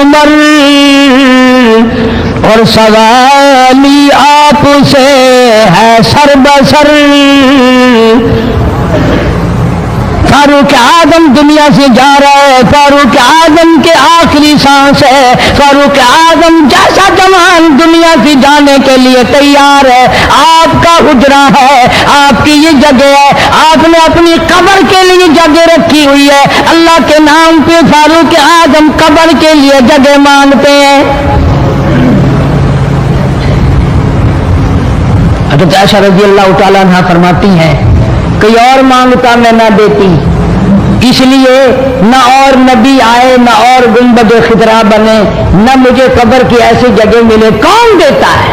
عمر اور سوالی آپ سے ہے سر بسر. فاروق اعظم دنیا سے جا رہا ہے, فاروق اعظم کے آخری سانس ہے, فاروق اعظم جیسا جوان دنیا سے جانے کے لیے تیار ہے. آپ کا حجرہ ہے, آپ کی یہ جگہ ہے, آپ نے اپنی قبر کے لیے جگہ رکھی ہوئی ہے. اللہ کے نام پہ فاروق اعظم قبر کے لیے جگہ مانگتے ہیں. حضرت عائشہ رضی اللہ تعالیٰ عنہا فرماتی ہیں کوئی اور مانگتا میں نہ دیتی, اس لیے نہ اور نبی آئے, نہ اور گنبد خضرا بنے, نہ مجھے قبر کی ایسی جگہ ملے. کون دیتا ہے؟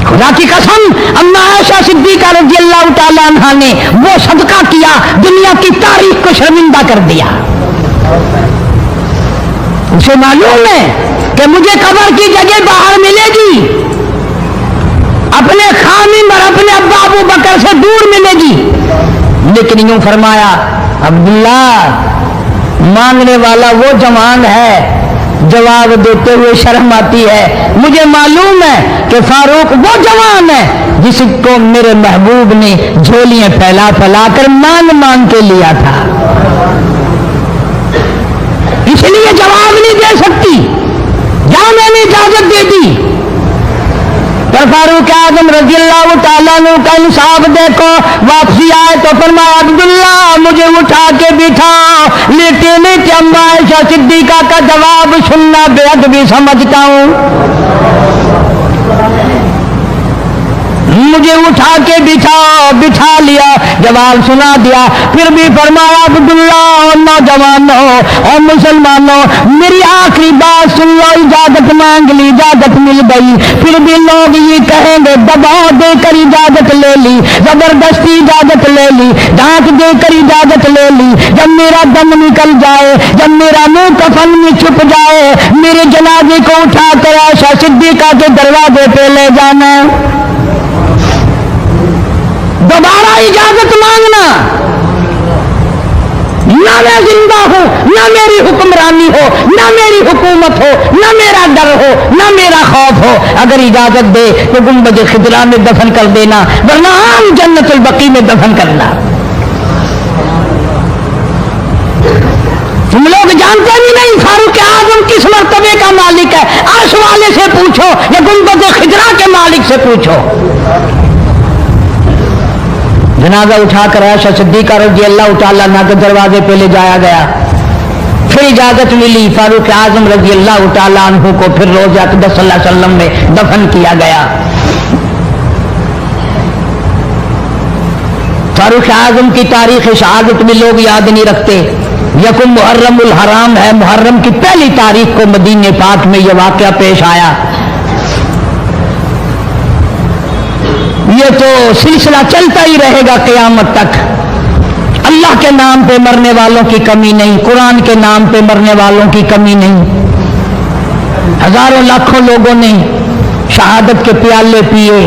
خدا کی قسم اما عائشہ صدیقہ رضی اللہ تعالیٰ عنہا نے وہ صدقہ کیا دنیا کی تاریخ کو شرمندہ کر دیا. اسے معلوم ہے کہ مجھے قبر کی جگہ باہر ملے گی, اپنے خامن اور اپنے ابا ابو بکر سے دور ملے گی. لیکن یوں فرمایا عبداللہ مانگنے والا وہ جوان ہے, جواب دیتے ہوئے شرم آتی ہے. مجھے معلوم ہے کہ فاروق وہ جوان ہے جس کو میرے محبوب نے جھولیاں پھیلا پھیلا کر مانگ مانگ کے لیا تھا, اس لیے جواب نہیں دے سکتی. جہاں میں نے اجازت دے دی. پر فاروق اعظم رضی اللہ تعالیٰ عنہ کا انصاف دیکھو, واپسی آئے تو فرمایا عبداللہ مجھے اٹھا کے بٹھاؤ. لیٹے لیٹے اما عائشہ صدیقہ کا جواب سننا بے ادبی سمجھتا ہوں. مجھے اٹھا کے بٹھا لیا, جواب سنا دیا. پھر بھی فرمایا عبداللہ اور نوجوانوں اور مسلمانوں میری آخری بات سن لو. اجازت مانگ لی, اجازت مل گئی. پھر بھی لوگ یہ کہیں گے دباؤ دے کر اجازت لے لی, زبردستی اجازت لے لی, ڈانٹ دے کر اجازت لے لی. جب میرا دم نکل جائے, جب میرا منہ کفن میں چھپ جائے, میرے جنازے کو اٹھا کر عائشہ صدیقہ کے دروازے پہ لے جانا. دوبارہ اجازت مانگنا. نہ میں زندہ ہوں, نہ میری حکمرانی ہو, نہ میری حکومت ہو, نہ میرا ڈر ہو, نہ میرا خوف ہو. اگر اجازت دے تو گنبد خضرا میں دفن کر دینا, ورنہ عام جنت البقیع میں دفن کرنا. تم لوگ جانتے بھی نہیں فاروق اعظم کس مرتبے کا مالک ہے. عرش والے سے پوچھو یا گنبد خضرا کے مالک سے پوچھو. جنازہ اٹھا کر عائشہ صدیقہ رضی اللہ تعالیٰ عنہ کے دروازے پہ لے جایا گیا. پھر اجازت ملی, فاروق اعظم رضی اللہ تعالیٰ عنہ کو پھر روضہ اقدس صلی اللہ علیہ وسلم میں دفن کیا گیا. فاروق اعظم کی تاریخ شہادت بھی لوگ یاد نہیں رکھتے. یکم محرم الحرام ہے, محرم کی پہلی تاریخ کو مدینہ پاک میں یہ واقعہ پیش آیا. یہ تو سلسلہ چلتا ہی رہے گا قیامت تک. اللہ کے نام پہ مرنے والوں کی کمی نہیں, قرآن کے نام پہ مرنے والوں کی کمی نہیں. ہزاروں لاکھوں لوگوں نے شہادت کے پیالے پیے.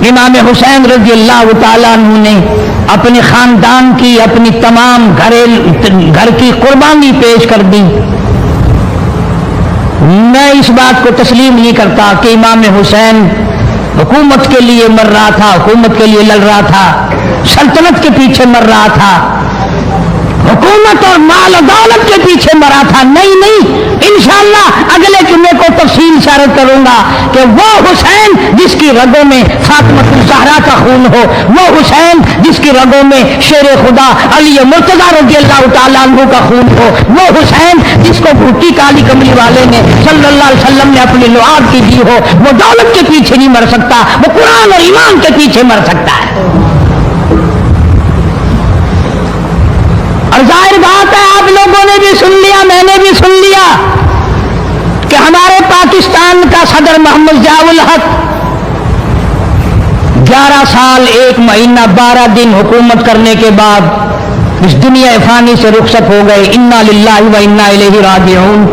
امام حسین رضی اللہ تعالیٰ عنہ نے اپنے خاندان کی, اپنی تمام گھر کی قربانی پیش کر دی. میں اس بات کو تسلیم نہیں کرتا کہ امام حسین حکومت کے لیے مر رہا تھا, حکومت کے لیے لڑ رہا تھا, سلطنت کے پیچھے مر رہا تھا, حکومت اور مال و دولت کے پیچھے مرا تھا. نہیں, انشاءاللہ اگلے جمعے کو تفصیل اشارت کروں گا کہ وہ حسین جس کی رگوں میں فاطمہ الزہرا کا خون ہو, وہ حسین جس کی رگوں میں شیر خدا علی مرتضیٰ رضی اللہ تعالیٰ عنہ کا خون ہو, وہ حسین جس کو بھوٹی کالی کملی والے نے صلی اللہ علیہ وسلم نے اپنی لعاب کی دی ہو, وہ دولت کے پیچھے نہیں مر سکتا, وہ قرآن اور ایمان کے پیچھے مر سکتا ہے. اور ظاہر بات ہے آپ لوگوں نے بھی سن لیا, میں نے بھی سن لیا کہ ہمارے پاکستان کا صدر محمد ضیاء الحق 11 سال 1 مہینہ 12 دن حکومت کرنے کے بعد اس دنیا فانی سے رخصت ہو گئے. انا للہ و انا الیہ راجعون.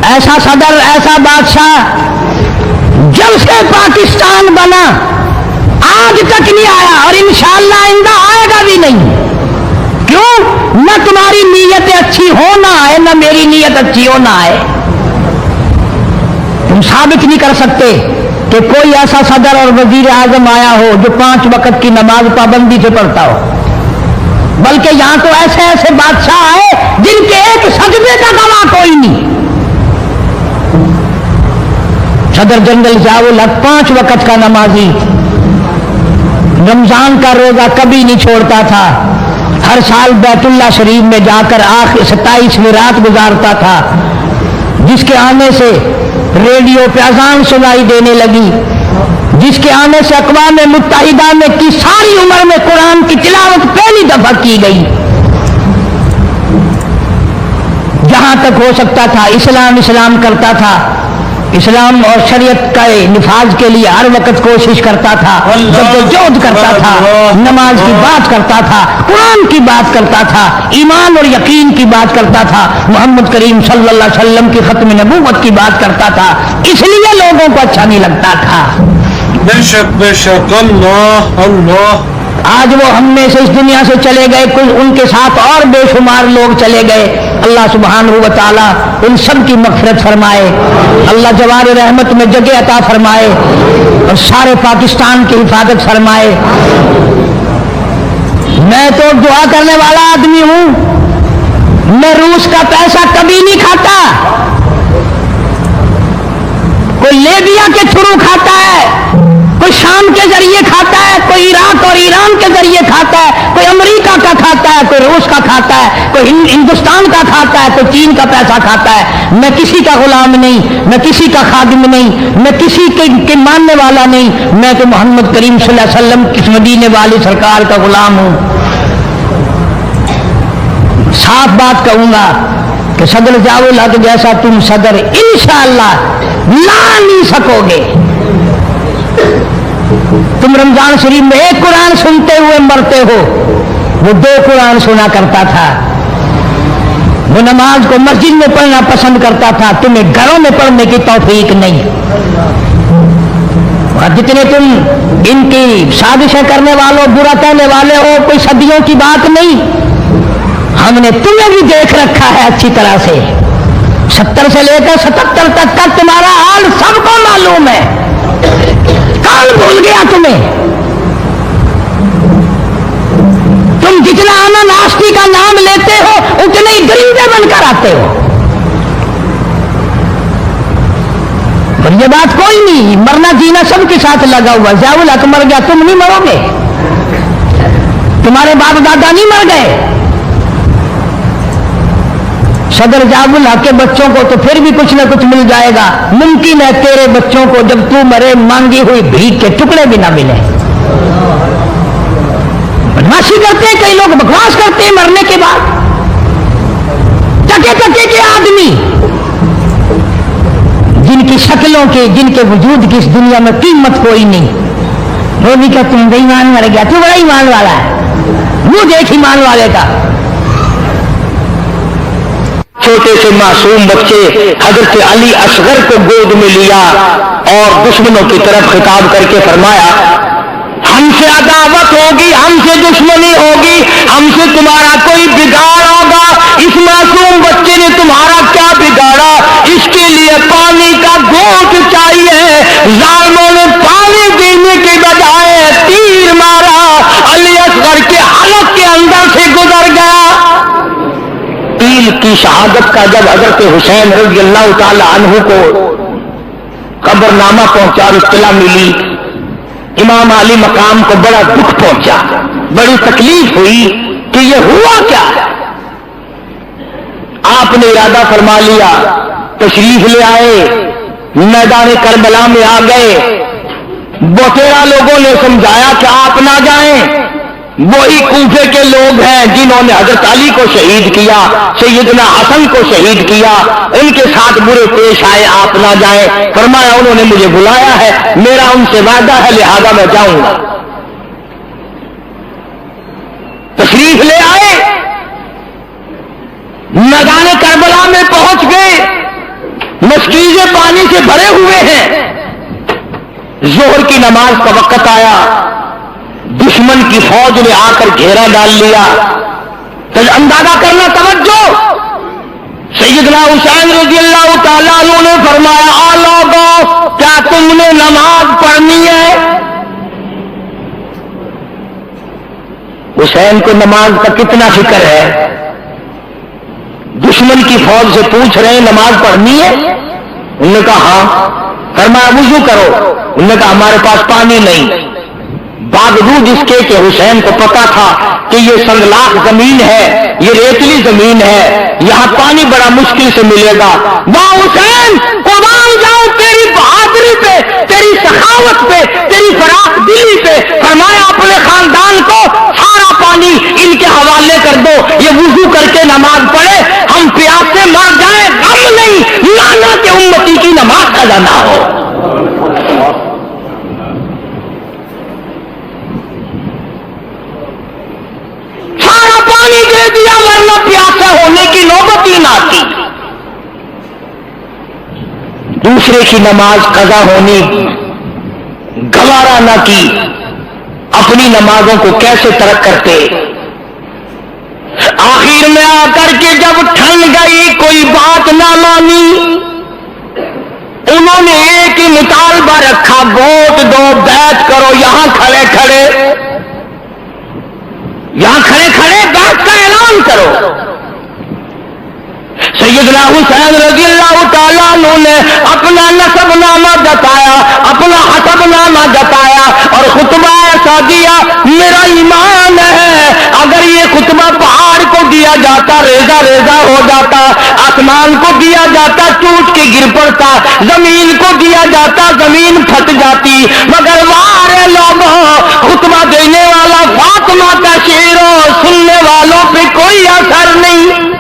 ایسا صدر, ایسا بادشاہ جب سے پاکستان بنا آج تک نہیں آیا, اور انشاءاللہ آئندہ آئے گا بھی نہیں. کیوں؟ نہ تمہارے اچھی ہو نہ آئے نہ میری نیت اچھی ہو نہ آئے، تم ثابت نہیں کر سکتے کہ کوئی ایسا صدر اور وزیر اعظم آیا ہو جو 5 وقت کی نماز پابندی سے پڑھتا ہو، بلکہ یہاں تو ایسے ایسے بادشاہ آئے جن کے ایک سجدے کا گواہ کوئی نہیں۔ صدر جنرل ضیاء الحق 5 وقت کا نمازی، رمضان کا روزہ کبھی نہیں چھوڑتا تھا، ہر سال بیت اللہ شریف میں جا کر آخر 27ویں رات گزارتا تھا، جس کے آنے سے ریڈیو پہ اذان سنائی دینے لگی، جس کے آنے سے اقوام متحدہ میں کی ساری عمر میں قرآن کی تلاوت پہلی دفعہ کی گئی، جہاں تک ہو سکتا تھا اسلام کرتا تھا، اسلام اور شریعت کا نفاذ کے لیے ہر وقت کوشش کرتا تھا، جدوجہد کرتا تھا، نماز کی بات کرتا تھا، قرآن کی بات کرتا تھا، ایمان اور یقین کی بات کرتا تھا، محمد کریم صلی اللہ علیہ وسلم کی ختم نبوت کی بات کرتا تھا، اس لیے لوگوں کو اچھا نہیں لگتا تھا۔ بے شک اللہ اللہ۔ آج وہ ہم میں سے اس دنیا سے چلے گئے، کچھ ان کے ساتھ اور بے شمار لوگ چلے گئے، اللہ سبحانہ و تعالی ان سب کی مغفرت فرمائے، اللہ جوار رحمت میں جگہ عطا فرمائے اور سارے پاکستان کی حفاظت فرمائے۔ میں تو دعا کرنے والا آدمی ہوں، میں روس کا پیسہ کبھی نہیں کھاتا، کوئی لیبیا کے تھرو کھاتا ہے، کوئی شام کے ذریعے کھاتا ہے، کوئی عراق اور ایران کے ذریعے کھاتا ہے، کوئی امریکہ کا کھاتا ہے، کوئی روس کا کھاتا ہے، کوئی ہندوستان کا کھاتا ہے، کوئی چین کا پیسہ کھاتا ہے۔ میں کسی کا غلام نہیں، میں کسی کا خادم نہیں، میں کسی کے ماننے والا نہیں، میں تو محمد کریم صلی اللہ علیہ وسلم کی مدینے والی سرکار کا غلام ہوں۔ صاف بات کہوں گا کہ صدر ضیاء الحق جیسا تم صدر انشاءاللہ لا نہیں سکو گے۔ تم رمضان شریف میں ایک قرآن سنتے ہوئے مرتے ہو، وہ 2 قرآن سنا کرتا تھا، وہ نماز کو مسجد میں پڑھنا پسند کرتا تھا، تمہیں گھروں میں پڑھنے کی توفیق نہیں۔ اور جتنے تم ان کی سازشیں کرنے والوں، برا کہنے والے ہو، کوئی صدیوں کی بات نہیں، ہم نے تمہیں بھی دیکھ رکھا ہے اچھی طرح سے، 70 سے لے کر 77 تک کا تمہارا حال سب کو معلوم ہے، کون بھول گیا تمہیں؟ تم جتنا امن آشتی کا نام لیتے ہو اتنے ہی گریبے بن کر آتے ہو، اور یہ بات کوئی نہیں، مرنا جینا سب کے ساتھ لگا ہوا۔ ضیاء الحق مر گیا، تم نہیں مرو گے، تمہارے باپ دادا نہیں مر گئے۔ صدر ضیاء الحق کے بچوں کو تو پھر بھی کچھ نہ کچھ مل جائے گا، ممکن ہے تیرے بچوں کو جب تو مرے مانگی ہوئی بھیک کے ٹکڑے بھی نہ ملے۔ بدماشی کرتے ہیں کئی لوگ، بکواس کرتے ہیں مرنے کے بعد، ٹکے ٹکے کے آدمی جن کی شکلوں کے، جن کے وجود کی اس دنیا میں قیمت کوئی نہیں، وہ بھی کہتے ہیں بے ایمان مر گیا، تو بڑا ایمان والا ہے، وہ دیکھ ایمان والے کا۔ چھوٹے سے معصوم بچے حضرت علی اصغر کو گود میں لیا اور دشمنوں کی طرف خطاب کر کے فرمایا، ہم سے عداوت ہوگی، ہم سے دشمنی ہوگی، ہم سے تمہارا کوئی بگاڑ ہوگا، اس معصوم بچے نے تمہارا کیا بگاڑا؟ اس کے لیے پانی کا گھونٹ چاہیے، ظالموں نے پانی دینے کے بجائے تیر مارا، علی اصغر کے حلق کے اندر سے گزر گیا۔ کی شہادت کا جب حضرت حسین رضی اللہ تعالی عنہ کو قبر نامہ پہنچا اور اطلاع ملی، امام علی مقام کو بڑا دکھ پہنچا، بڑی تکلیف ہوئی کہ یہ ہوا کیا ہے۔ آپ نے ارادہ فرما لیا، تشریف لے آئے، میدان کربلا میں آ گئے، بوتیرا لوگوں نے سمجھایا کہ آپ نہ جائیں، وہی کوفے کے لوگ ہیں جنہوں نے حضرت علی کو شہید کیا، سیدنا حسن کو شہید کیا، ان کے ساتھ برے پیش آئے، آپ نہ جائیں۔ فرمایا انہوں نے مجھے بلایا ہے، میرا ان سے وعدہ ہے، لہذا میں جاؤں گا۔ تشریف لے آئے، میدان کربلا میں پہنچ گئے، مشکیزیں پانی سے بھرے ہوئے ہیں، ظہر کی نماز کا وقت آیا، دشمن کی فوج نے آ کر گھیرا ڈال لیا۔ تو اندازہ کرنا، توجہ، سیدنا حسین رضی اللہ تعالیٰ عنہ نے فرمایا آ لوگو کیا تم نے نماز پڑھنی ہے؟ حسین کو نماز کا کتنا فکر ہے. دشمن کی فوج سے پوچھ رہے ہیں نماز پڑھنی ہے؟ انہوں نے کہا ہاں. فرمایا وضو کرو. انہوں نے کہا ہمارے پاس پانی نہیں. باوجود اس کے کہ حسین کو پتا تھا کہ یہ سنگلاخ زمین ہے, یہ ریتلی زمین ہے, یہاں پانی بڑا مشکل سے ملے گا. واہ حسین قربان جاؤں تیری بہادری پہ, تیری سخاوت پہ, تیری فراخ دلی پہ. فرمایا اپنے خاندان کو سارا پانی ان کے حوالے کر دو, یہ وضو کر کے نماز پڑھے, ہم پیاس سے مر جائیں غم نہیں, لانا کہ امتی کی نماز قضا نہ ہو. دے دیا ورنہ پیاسے ہونے کی نوبت ہی نہ آتی. دوسرے کی نماز قضا ہونی گوارا نہ کی, اپنی نمازوں کو کیسے ترک کرتے. آخر میں آ کر کے جب ٹھن گئی کوئی بات نہ مانی, انہوں نے ایک ہی مطالبہ رکھا, ووٹ دو, بیعت کرو. یہاں کھڑے کھڑے بیعت کا اعلان کرو. سیدنا حسین رضی اللہ تعالیٰ عنہ نے اپنا نسب نامہ جتایا, اپنا حسب نامہ جتایا اور خطبہ ایسا دیا, میرا ایمان ہے اگر یہ خطبہ پہاڑ کو دیا جاتا ریزہ ریزہ ہو جاتا, آسمان کو دیا جاتا ٹوٹ کے گر پڑتا, زمین کو دیا جاتا زمین پھٹ جاتی, مگر وارے لوگوں خطبہ دینے والا فاطمہ کا شعر سننے والوں پہ کوئی اثر نہیں.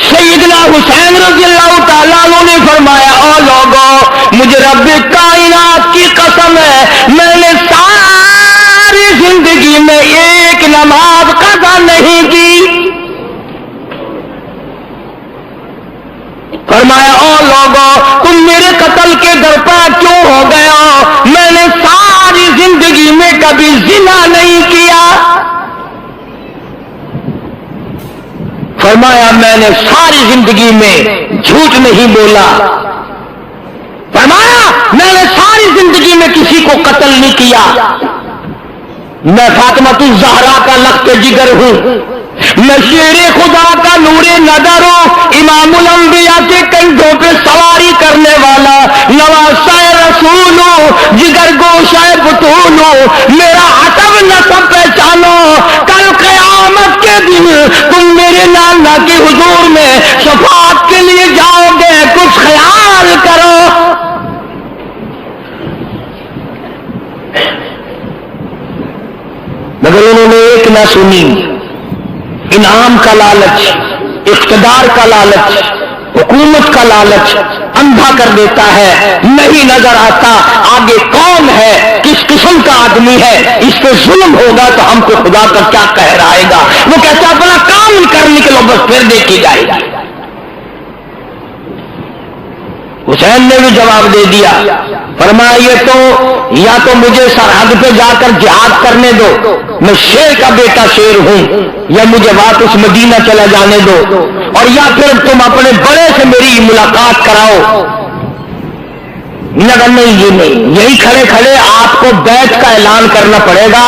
سیدنا حسین رضی اللہ تعالیٰ عنہ نے فرمایا او لوگوں مجھے رب کائنات کی قسم ہے میں نے ساری زندگی میں ایک نماز قضا نہیں کی. فرمایا او لوگوں تم میرے قتل کے درپا کیوں ہو گئے ہو؟ میں نے ساری زندگی میں کبھی زنا نہیں کیا. فرمایا میں نے ساری زندگی میں جھوٹ نہیں بولا. فرمایا میں نے ساری زندگی میں کسی کو قتل نہیں کیا. میں فاطمہ الزہرا کا لخت جگر ہوں, میں شیر خدا کا نور نظر ہوں, امام الانبیاء کے کندھوں پہ سواری کرنے والا نواسہ رسول ہوں, جگر گوشہ بطول ہوں. میرا حسب نسب پہچانو, کل قیامت کے دن تم میرے نانا کے حضور میں شفاعت کے لیے جاؤ گے, کچھ خیال کرو. مگر انہوں نے ایک نہ سنی. انعام کا لالچ, اقتدار کا لالچ, حکومت کا لالچ اندھا کر دیتا ہے, نہیں نظر آتا آگے کون ہے, کس قسم کا آدمی ہے, اس پہ ظلم ہوگا تو ہم کو خدا کا کیا قہر آئے گا. وہ کہتا اپنا کام کر نکلو بس پھر دیکھی جائے گا. حسین نے بھی جواب دے دیا, فرمایا یہ تو یا تو مجھے سرحد پہ جا کر جہاد کرنے دو, میں شیر کا بیٹا شیر ہوں, یا مجھے واپس مدینہ چلا جانے دو, اور یا پھر تم اپنے بڑے سے میری ملاقات کراؤ. مگر نہیں یہ نہیں, یہی کھڑے کھڑے آپ کو بیعت کا اعلان کرنا پڑے گا.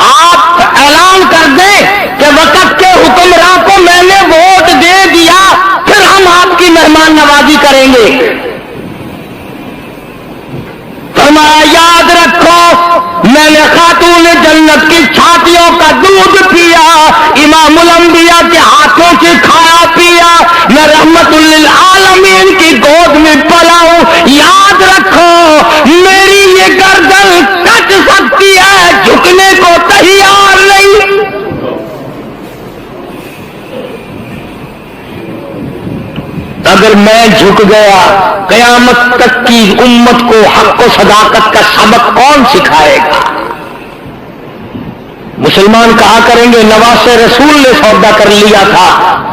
آپ اعلان کر دیں کہ وقت کے حکمراں کو میں نے ووٹ دے دیا, پھر ہم آپ کی مہمان نوازی کریں گے. فرمایا یاد رکھو میں نے خاتون جنت کی چھاتیوں کا دودھ پیا, امام الانبیاء کے ہاتھوں سے کھایا پیا, میں رحمت للعالمین کی گود میں پلا ہوں. یاد رکھو میری یہ گردن کٹ سکتی ہے, جھکنے کو تیار نہیں. اگر میں جھک گیا قیامت تک کی امت کو حق و صداقت کا سبق کون سکھائے گا؟ مسلمان کہا کریں گے نواسہ رسول نے سودا کر لیا تھا,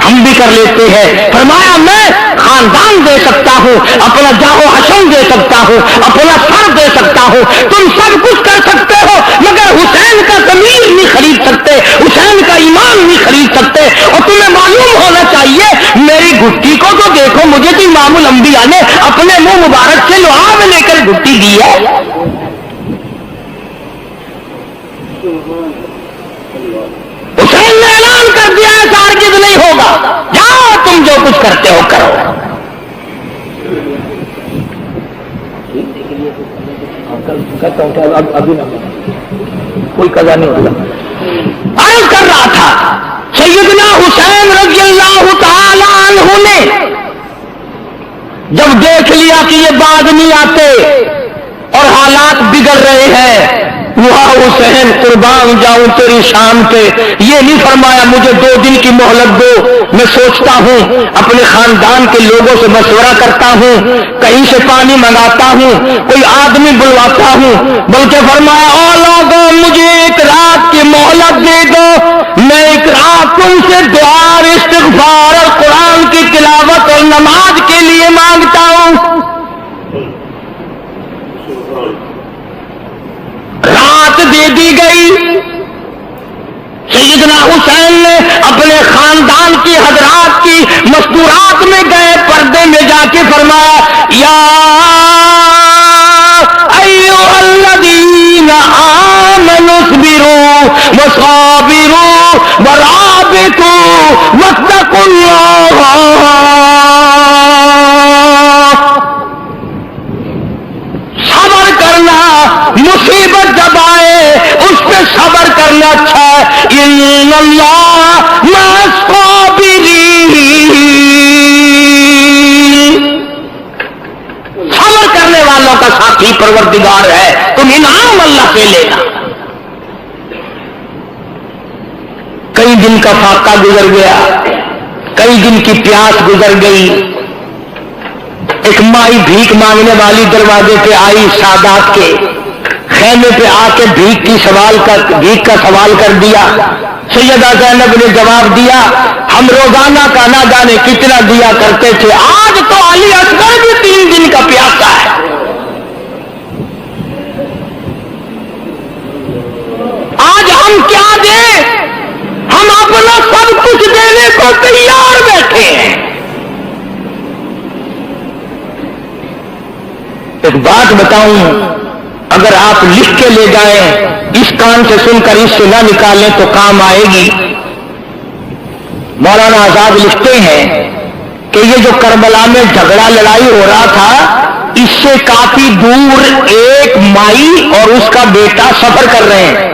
ہم بھی کر لیتے ہیں. فرمایا میں خاندان دے سکتا ہوں, اپنا جاہو حشم دے سکتا ہوں, اپنا سر دے سکتا ہوں, تم سب کچھ کر سکتے ہو, مگر حسین کا ضمیر نہیں خرید سکتے, حسین کا ایمان گھٹی کو تو دیکھو, مجھے تو امام الانبیاء نے اپنے منہ مبارک سے لعاب لے کر گھٹی دی ہے. حسین نے اعلان کر دیا ہے ہرگز نہیں ہوگا, جاؤ تم جو کچھ کرتے ہو کرو. کوئی قضا نہیں ہوگا. عرض کر رہا تھا سیدنا حسین رضی اللہ تعالی عنہ نے جب دیکھ لیا کہ یہ بعد نہیں آتے اور حالات بگڑ رہے ہیں, وہاں حسین قربان جاؤں تیری شان پہ, یہ نہیں فرمایا مجھے 2 دن کی مہلت دو, میں سوچتا ہوں, اپنے خاندان کے لوگوں سے مشورہ کرتا ہوں, کہیں سے پانی منگاتا ہوں, کوئی آدمی بلواتا ہوں, بلکہ فرمایا او لوگوں مجھے 1 رات کی مہلت دے دو, میں 1 رات تم سے دعا اور استغفار اور قرآن کی تلاوت اور نماز کے لیے مانگتا ہوں. رات دے دی گئی. سیدنا حسین نے اپنے خاندان کی حضرات کی مستورات میں گئے, پردے میں جا کے فرمایا یا ایھا الذین آمنوا اصبروا وصابروا ورابطوا واتقوا اللہ. صبر کرنا, مصیبت جب آئے اس پہ صبر کرنا اچھا ہے. ان اللہ مع الصابرین, صبر کرنے والوں کا ساتھی پروردگار ہے, تم انعام اللہ سے لینا. کئی دن کا فاقہ گزر گیا, کئی دن کی پیاس گزر گئی. ایک مائی بھیک مانگنے والی دروازے پہ آئی, سادات کے خیمے پہ آ کے بھیک کا سوال کر دیا. سیدہ زینب نے جواب دیا ہم روزانہ کا نہ جانے کتنا دیا کرتے تھے, آج تو علی اصغر بھی 3 دن کا پیاسا ہے. آج ہم کیا دیں, ہم اپنا سب کچھ دینے کو تیار بیٹھے ہیں. ایک بات بتاؤں, اگر آپ لکھ کے لے جائیں, اس کان سے سن کر اس سے نہ نکالیں تو کام آئے گی. مولانا آزاد لکھتے ہیں کہ یہ جو کربلا میں جھگڑا لڑائی ہو رہا تھا, اس سے کافی دور ایک مائی اور اس کا بیٹا سفر کر رہے ہیں.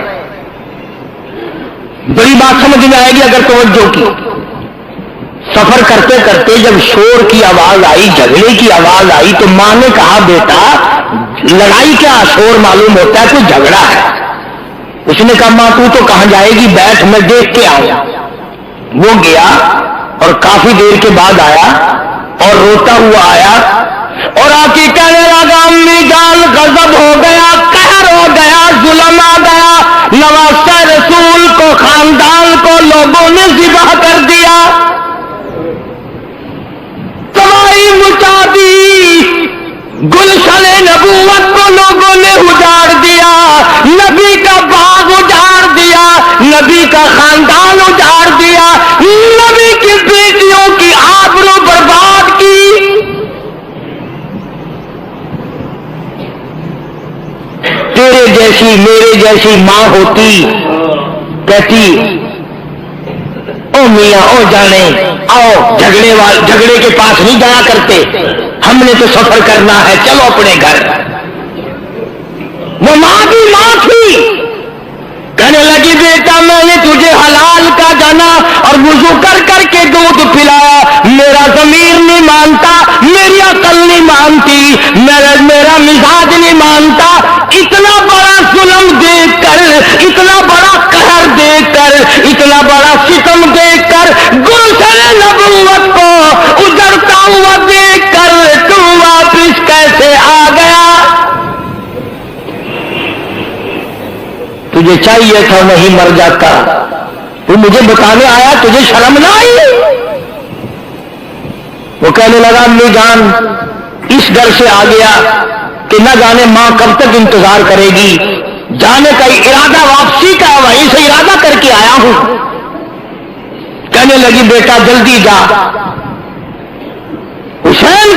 بڑی بات سمجھ میں آئے گی اگر توجہ کی. سفر کرتے کرتے جب شور کی آواز آئی, جھگڑے کی آواز آئی, تو ماں نے کہا بیٹا لڑائی کیا, شور معلوم ہوتا ہے کوئی جھگڑا ہے. اس نے کہا ماں تو کہاں جائے گی, بیٹھ میں دیکھ کے آؤں. وہ گیا اور کافی دیر کے بعد آیا اور روتا ہوا آیا اور آ کے کہنے لگا امی جان غضب ہو گیا, قہر ہو گیا, ظلم آ گیا, نواسہ رسول کو خاندان کو لوگوں نے ذبح کر دیا, تباہی مچا دی, گلشن نبوت کو لوگوں نے اجاڑ دیا, نبی کا باغ اجاڑ دیا, نبی کا خاندان اجاڑ دیا, نبی کی بیٹیوں کی آبرو برباد کی. تیرے جیسی میرے جیسی ماں ہوتی کہتی او میاں او جانے آؤ, جھگڑے کے پاس نہیں جایا کرتے, ہم نے تو سفر کرنا ہے, چلو اپنے گھر. وہ ماں بھی ماں تھی, کہنے لگی بیٹا میں نے تجھے حلال کا جانا اور وضو کر کر کے دودھ پلایا, میرا ضمیر نہیں مانتا, میری عقل نہیں مانتی, میرا مزاج نہیں مانتا. اتنا بڑا ظلم دیکھ کر, اتنا بڑا قہر دیکھ کر, اتنا بڑا ستم دیکھ کر, گلشن نبوت کو اجڑتا ہوا دیکھ کر تم واپس کیسے آ گیا؟ تجھے چاہیے تھا نہیں مر جاتا, تو مجھے بتانے آیا, تجھے شرم نہ آئی؟ وہ کہنے لگا امی جان اس ڈر سے آ گیا کہ نہ جانے ماں کب تک انتظار کرے گی, جانے کا ارادہ واپسی کا وہیں سے ارادہ کر کے آیا ہوں. کہنے لگی بیٹا جلدی جا,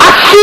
80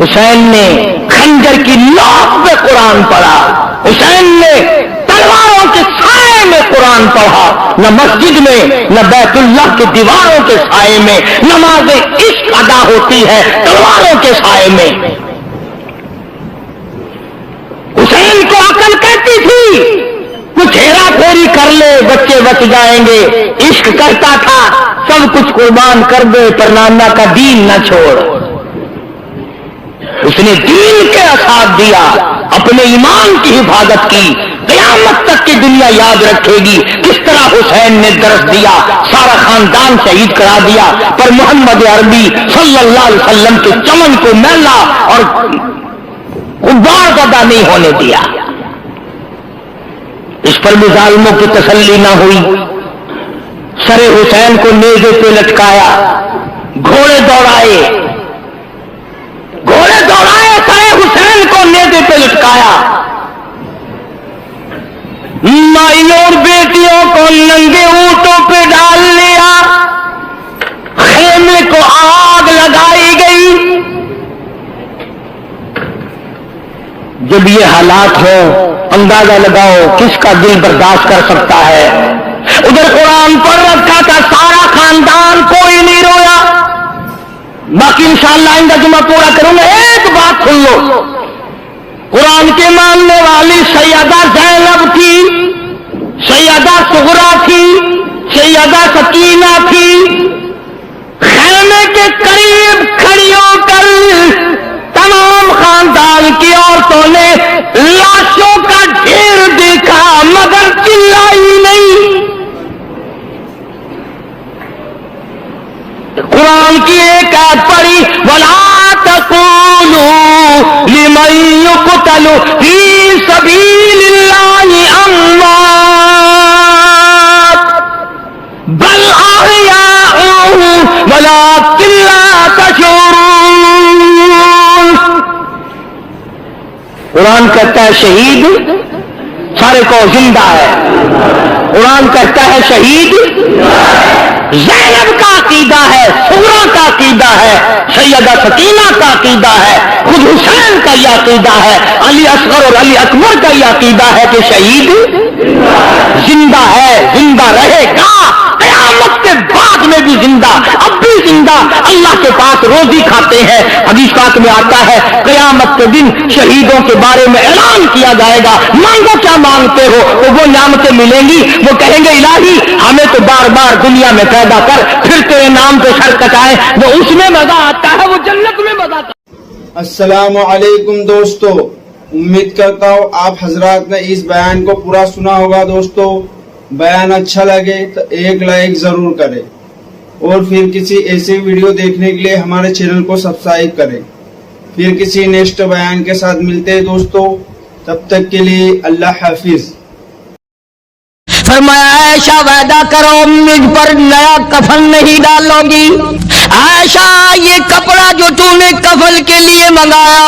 حسین نے خنجر کی نوک پہ قرآن پڑھا، حسین نے تلواروں کے سائے میں قرآن پڑھا، نہ مسجد میں نہ بیت اللہ کی دیواروں کے سائے میں، نماز عشق ادا ہوتی ہے تلواروں کے سائے میں۔ حسین کو عقل کہتی تھی کچھ ہیرا پھیری کر لے بچے بچ جائیں گے، عشق کرتا تھا سب کچھ قربان کر دے پر نانا کا دین نہ چھوڑ۔ اس نے دین کے ساتھ دیا، اپنے ایمان کی حفاظت کی، قیامت تک کی دنیا یاد رکھے گی کس طرح حسین نے درس دیا، سارا خاندان شہید کرا دیا، پر محمد عربی صلی اللہ علیہ وسلم کے چمن کو میلا اور غبار زدہ نہیں ہونے دیا۔ اس پر بھی ظالموں کی تسلی نہ ہوئی، سر حسین کو نیزے پہ لٹکایا، گھوڑے دوڑائے سر حسین کو نیزے پہ لٹکایا، مائی اور بیٹیوں کو ننگے اونٹوں پہ ڈال لیا، خیمے کو آگ لگائی گئی۔ جب یہ حالات ہو اندازہ لگاؤ کس کا دل برداشت کر سکتا ہے۔ ادھر قرآن پڑھ رکھا تھا سارا خاندان، کوئی نہیں رویا۔ باقی انشاءاللہ آئندہ جمعہ پورا کروں گا، ایک بات سن لو، قرآن کے ماننے والی سیدہ زینب تھی، سیدہ صغرا تھی، سیدہ سکینہ تھی، خیمے کے قریب کھڑی ہو کر تمام خاندان کی عورتوں نے لاشوں کا ڈھیر دیکھا مگر چلائی نہیں۔ قرآن کی ایک آیت پڑھی، وَلَا تَقُولُوا لِمَن يُقْتَلُ فِي سَبِيلِ اللَّهِ أَمْوَاتٌ بَلْ أَحْيَاءٌ وَلَٰكِن لَّا تَشْعُرُونَ۔ قرآن کہتا ہے شہید سارے کو زندہ ہے، قرآن کہتا ہے شہید زینب کا عقیدہ ہے، صغرا کا عقیدہ ہے، سیدہ سکینہ کا عقیدہ ہے، خود حسین کا یہ عقیدہ ہے، علی اصغر اور علی اکبر کا یہ عقیدہ ہے کہ شہید زندہ ہے، زندہ رہے گا، قیامت کے بعد میں بھی زندہ، اب بھی زندہ، اللہ کے پاس روزی کھاتے ہیں۔ حدیث پاک میں آتا ہے قیامت کے دن شہیدوں کے بارے میں اعلان کیا جائے گا، مانگو کیا مانگتے ہو، وہ نعمتیں ملیں گی، وہ کہیں گے الہی ہمیں تو بار بار دنیا میں پیدا کر پھر تیرے نام پہ سر کٹائے، وہ اس میں مزہ آتا ہے، وہ جنت میں مزہ آتا ہے۔ السلام علیکم دوستو، امید کرتا ہوں آپ حضرات نے اس بیان کو پورا سنا ہوگا۔ دوستو بیان اچھا لگے تو ایک لائک ضرور کریں اور پھر کسی ایسی ویڈیو دیکھنے کے لیے ہمارے چینل کو سبسکرائب کریں۔ پھر کسی نیکسٹ بیان کے ساتھ ملتے ہیں دوستو، تب تک کے لیے اللہ حافظ۔ فرمایا عائشہ وعدہ کرو مجھ پر نیا کفن نہیں ڈالو گی، عائشہ یہ کپڑا جو تو نے کفن کے لیے منگایا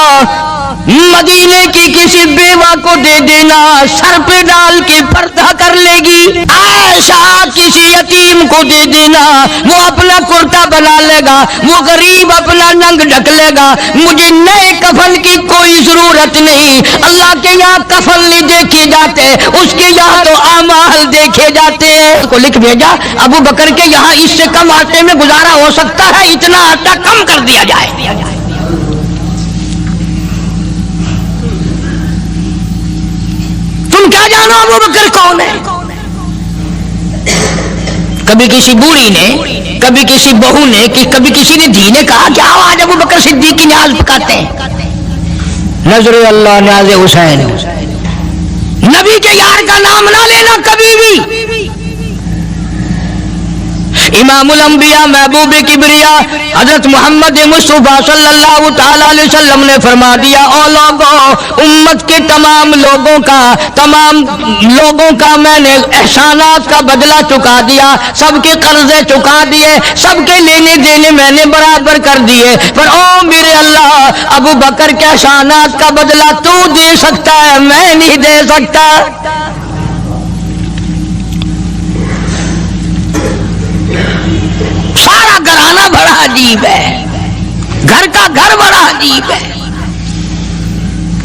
مدینے کی کسی بیوہ کو دے دینا، سر پہ ڈال کے پردہ کر لے گی۔ عائشہ کسی یتیم کو دے دینا، وہ اپنا کرتا بنا لے گا، وہ غریب اپنا ننگ ڈھک لے گا، مجھے نئے کفن کی کوئی ضرورت نہیں۔ اللہ کے یہاں کفن نہیں دیکھے جاتے، اس کے یہاں تو اعمال دیکھے جاتے ہیں۔ اس کو لکھ بھیجا ابو بکر کے یہاں اس سے کم آٹے میں گزارا ہو سکتا ہے، اتنا آٹا کم کر دیا جائے۔ تم کیا جانو ابو بکر کون ہے؟ کبھی کسی بوڑھی نے، کبھی کسی بہو نے، کبھی کسی نے دھی نے کہا کہ آؤ آج ابو بکر صدیق کی نیاز پکاتے ہیں۔ نظر اللہ نیاز حسین، نبی کے یار کا نام نہ لینا کبھی بھی۔ امام الانبیاء محبوب کبریا حضرت محمد مصطفیٰ صلی اللہ تعالی علیہ وسلم نے فرما دیا، او لوگوں، امت کے تمام لوگوں کا میں نے احسانات کا بدلہ چکا دیا، سب کے قرضے چکا دیے، سب کے لینے دینے میں نے برابر کر دیے، پر او میرے اللہ ابو بکر کے احسانات کا بدلہ تو دے سکتا ہے، میں نہیں دے سکتا۔ سارا گھرانہ بڑا عجیب ہے، گھر کا گھر بڑا عجیب ہے۔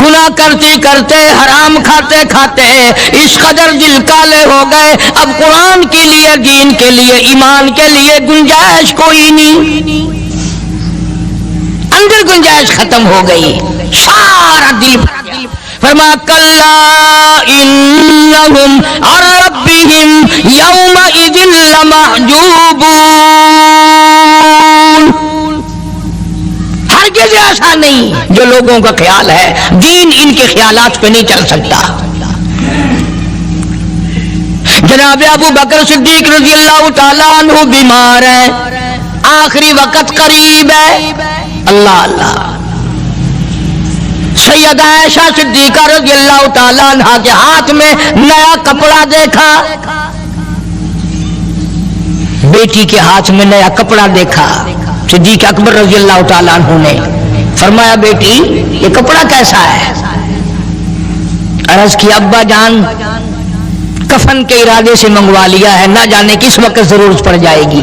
گناہ کرتے کرتے حرام کھاتے کھاتے اس قدر دل کالے ہو گئے، اب قرآن کے لیے، دین کے لیے، ایمان کے لیے گنجائش کوئی نہیں، اندر گنجائش ختم ہو گئی، سارا دل فرما کلا انہم عن ربہم یومئذ لمحجوبون، ہرگز ایسا نہیں جو لوگوں کا خیال ہے، دین ان کے خیالات پہ نہیں چل سکتا۔ جناب ابو بکر صدیق رضی اللہ تعالیٰ عنہ بیمار ہیں، آخری وقت قریب ہے، اللہ اللہ۔ سیدہ عائشہ صدیقہ رضی اللہ تعالیٰ عنہ کے ہاتھ میں نیا کپڑا دیکھا، بیٹی کے ہاتھ میں نیا کپڑا دیکھا، صدیق اکبر رضی اللہ تعالیٰ عنہ نے فرمایا بیٹی یہ کپڑا کیسا ہے؟ عرض کی ابا جان کفن کے ارادے سے منگوا لیا ہے، نہ جانے کس وقت ضرورت پڑ جائے گی،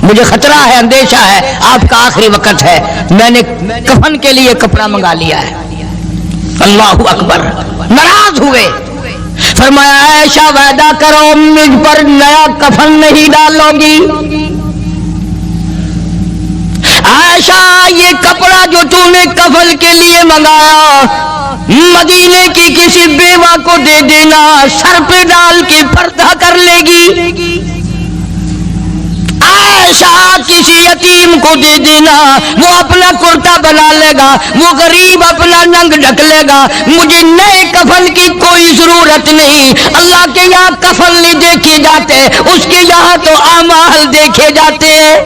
مجھے خطرہ ہے، اندیشہ ہے، آپ کا آخری وقت ہے، میں نے کفن کے لیے کپڑا منگا لیا ہے۔ اللہ اکبر، ناراض ہوئے، فرمایا عائشہ وعدہ کرو مجھ پر نیا کفن نہیں ڈالو گی۔ عائشہ یہ کپڑا جو تو نے کفن کے لیے منگایا مدینے کی کسی بیوہ کو دے دینا، سر پہ ڈال کے پردہ کر لے گی۔ عائشہ کسی یتیم کو دے دینا، وہ اپنا کرتا بنا لے گا، وہ غریب اپنا ننگ ڈھک لے گا، مجھے نئے کفن کی کوئی ضرورت نہیں۔ اللہ کے یہاں کفن نہیں دیکھے جاتے، اس کے یہاں تو اعمال دیکھے جاتے ہیں۔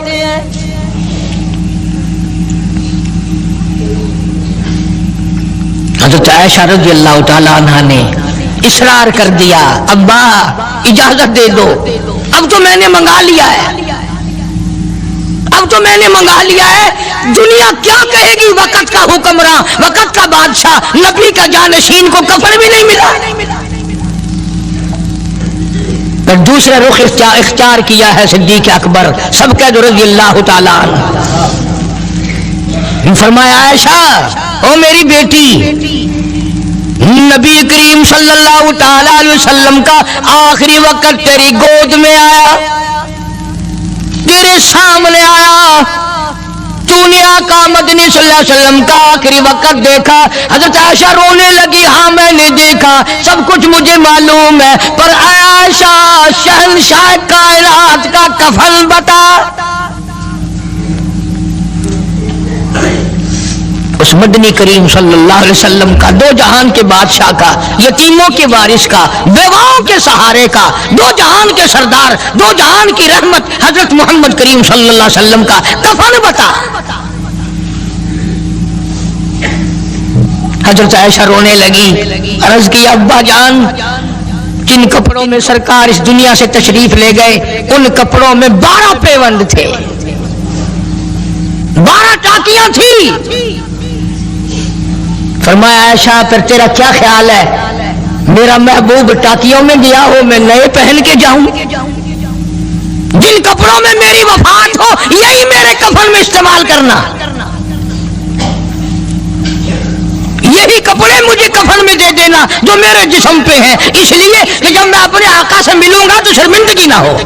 حضرت عائشہ رضی اللہ تعالیٰ عنہ نے اصرار کر دیا، ابا اجازت دے دو، اب تو میں نے منگا لیا ہے، اب تو میں نے منگا لیا ہے، دنیا کیا کہے گی، وقت کا حکمراں، وقت کا بادشاہ، نبی کا جانشین کو کفن بھی نہیں ملا۔ پھر دوسرا رخ اختیار کیا ہے صدیق اکبر سب قید رضی اللہ تعالیٰ عنہ، فرمایا عائشہ او میری بیٹی، نبی کریم صلی اللہ تعالی علیہ وسلم کا آخری وقت تیری گود میں آیا، تیرے سامنے آیا، تو نے آقا مدنی صلی اللہ علیہ وسلم کا آخری وقت دیکھا۔ حضرت عائشہ رونے لگی، ہاں میں نے دیکھا، سب کچھ مجھے معلوم ہے، پر عائشہ شہنشاہ کائنات کا کفن بتا۔ اس مدنی کریم صلی اللہ علیہ وسلم کا، دو جہان کے بادشاہ کا، یتیموں کے وارث کا، بیواؤں کے سہارے کا، دو جہان کے سردار، دو جہان کی رحمت حضرت محمد کریم صلی اللہ علیہ وسلم کا کفن بتا۔ حضرت عائشہ رونے لگی، عرض کی ابا جان جن کپڑوں میں سرکار اس دنیا سے تشریف لے گئے ان کپڑوں میں 12 پیوند تھے، 12 ٹاکیاں تھی۔ فرمایا عائشہ پھر تیرا کیا خیال ہے، میرا محبوب ٹاکیوں میں گیا ہو میں نئے پہن کے جاؤں؟ جن کپڑوں میں میری وفات ہو یہی میرے کفن میں استعمال کرنا، یہی کپڑے مجھے کفن میں دے دینا جو میرے جسم پہ ہیں، اس لیے کہ جب میں اپنے آقا سے ملوں گا تو شرمندگی نہ ہو۔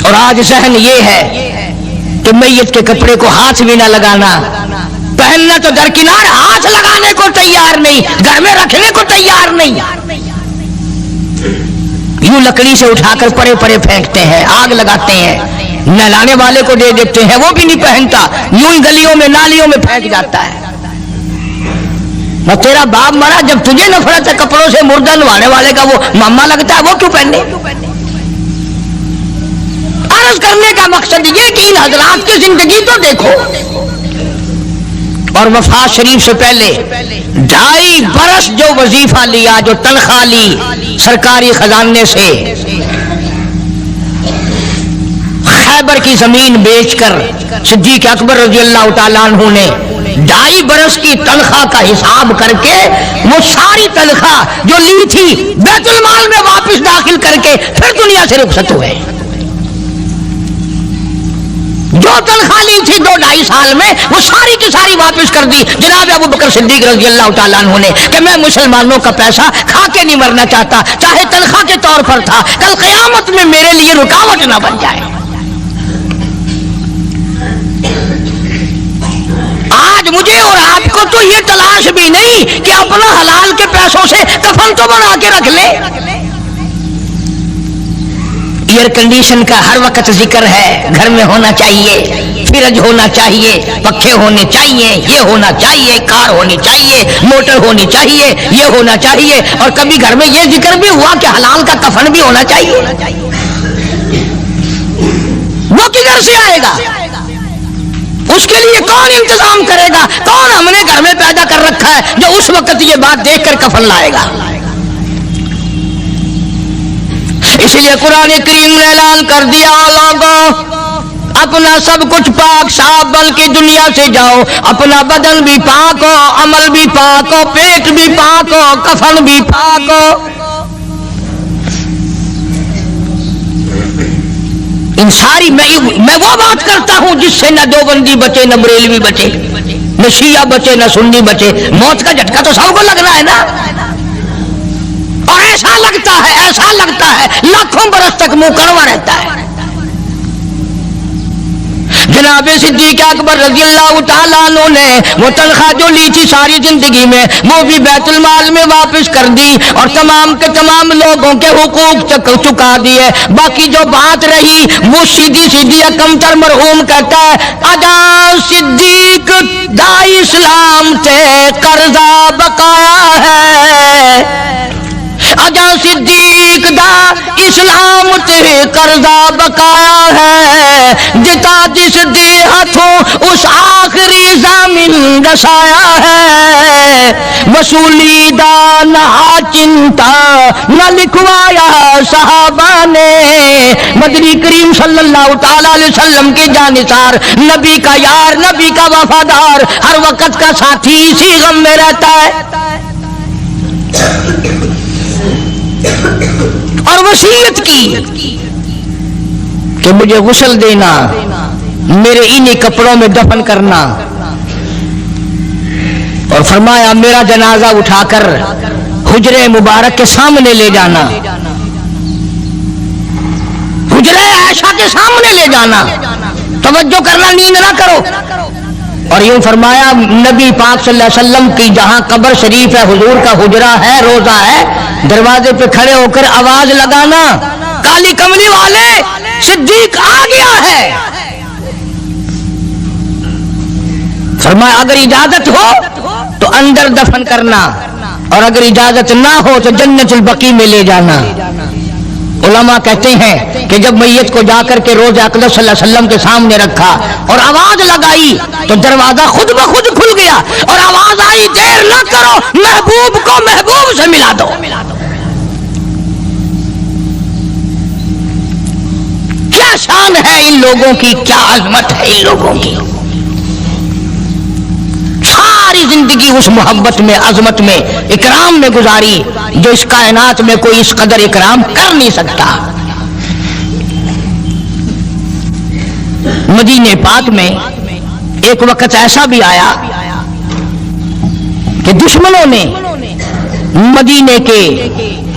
اور آج ذہن یہ ہے کہ میت کے کپڑے کو ہاتھ بھی نہ لگانا، پہننا تو درکنار، ہاتھ لگانے کو تیار نہیں، گھر میں رکھنے کو تیار نہیں، یوں لکڑی سے اٹھا کر پڑے پڑے پھینکتے ہیں، آگ لگاتے ہیں، نہلانے والے کو دے دیتے ہیں، وہ بھی نہیں پہنتا، یوں ہی گلیوں میں نالیوں میں پھینک جاتا ہے۔ نہ تیرا باپ مرا، جب تجھے نفرت ہے کپڑوں سے، مردہ نوانے والے کا وہ ماما لگتا ہے، وہ کیوں پہنے؟ عرض کرنے کا مقصد یہ کہ ان حضرات کی زندگی تو دیکھو، اور وفات شریف سے پہلے 2.5 برس جو وظیفہ لیا، جو تنخواہ لی سرکاری خزانے سے، خیبر کی زمین بیچ کر صدیق اکبر رضی اللہ تعالیٰ عنہ نے 2.5 برس کی تنخواہ کا حساب کر کے وہ ساری تنخواہ جو لی تھی بیت المال میں واپس داخل کر کے پھر دنیا سے رخصت ہوئے۔ جو تنخواہ لی تھی 2-2.5 سال میں وہ ساری کی ساری واپس کر دی جناب ابو بکر صدیق رضی اللہ تعالیٰ عنہ نے کہ میں مسلمانوں کا پیسہ کھا کے نہیں مرنا چاہتا، چاہے تنخواہ کے طور پر تھا، کل قیامت میں میرے لیے رکاوٹ نہ بن جائے۔ آج مجھے اور آپ کو تو یہ تلاش بھی نہیں کہ اپنا حلال کے پیسوں سے کفن تو بنا کے رکھ لے۔ ایئر کنڈیشن کا ہر وقت ذکر ہے، گھر میں ہونا چاہیے، فریج ہونا چاہیے، پنکھے ہونے چاہیے، یہ ہونا چاہیے، کار ہونی چاہیے، موٹر ہونی چاہیے، یہ ہونا چاہیے، اور کبھی گھر میں یہ ذکر بھی ہوا کہ حلال کا کفن بھی ہونا چاہیے۔ وہ کدھر سے آئے گا؟ اس کے لیے کون انتظام کرے گا؟ کون ہم نے گھر میں پیدا کر رکھا ہے جو اس وقت یہ بات دیکھ کر کفن لائے گا؟ اس لیے قرآن کریم نے اعلان کر دیا، لوگوں اپنا سب کچھ پاک صاف، بلکہ دنیا سے جاؤ، اپنا بدن بھی پاک ہو، عمل بھی پاک ہو، پیٹ بھی پاک ہو، کفن بھی پاک ہو۔ ان ساری میں وہ بات کرتا ہوں جس سے نہ دیوبندی بچے، نہ بریلوی بچے، نہ شیعہ بچے، نہ سنی بچے۔ موت کا جھٹکا تو سب کو لگنا ہے نا، اور ایسا لگتا ہے لاکھوں برس تک منہ کڑوا رہتا ہے۔ جناب صدیق اکبر رضی اللہ تعالیٰ عنہ نے وہ تنخواہ جو لی تھی ساری زندگی میں وہ بھی بیت المال میں واپس کر دی اور تمام کے تمام لوگوں کے حقوق چکا دیے۔ باقی جو بات رہی وہ سیدھی کمتر مرحوم کہتا ہے، ادا صدیق دا اسلام تے قرضہ بقایا ہے، اجا صدیق دا اسلام تے قرضہ بقایا ہے، جتا جس دے ہاتھوں اس آخری زمین رسایا ہے، وصولی دا نہ چنتا نہ لکھوایا صحابہ نے۔ مدنی کریم صلی اللہ تعالی علیہ وسلم کے جانثار، نبی کا یار، نبی کا وفادار، ہر وقت کا ساتھی اسی غم میں رہتا ہے، اور وصیت کی کہ مجھے غسل دینا، میرے انہی کپڑوں میں دفن کرنا، اور فرمایا میرا جنازہ اٹھا کر حجرے مبارک کے سامنے لے جانا، حجرے عائشہ کے سامنے لے جانا، توجہ کرنا، نیند نہ کرو۔ اور یوں فرمایا نبی پاک صلی اللہ علیہ وسلم کی جہاں قبر شریف ہے، حضور کا حجرہ ہے، روزہ ہے، دروازے پہ کھڑے ہو کر آواز لگانا، کالی کملی والے صدیق آ گیا ہے۔ فرمایا اگر اجازت ہو تو اندر دفن کرنا، اور اگر اجازت نہ ہو تو جنت البقیع میں لے جانا۔ علماء کہتے ہیں کہ جب میت کو جا کر کے روز اقدس صلی اللہ علیہ وسلم کے سامنے رکھا اور آواز لگائی تو دروازہ خود بخود کھل گیا، اور آواز آئی دیر نہ کرو، محبوب کو محبوب سے ملا دو۔ کیا شان ہے ان لوگوں کی، کیا عظمت ہے ان لوگوں کی، ساری زندگی اس محبت میں، عظمت میں، اکرام میں گزاری جو اس کائنات میں کوئی اس قدر اکرام کر نہیں سکتا۔ مدینے پاک میں ایک وقت ایسا بھی آیا کہ دشمنوں نے مدینے کے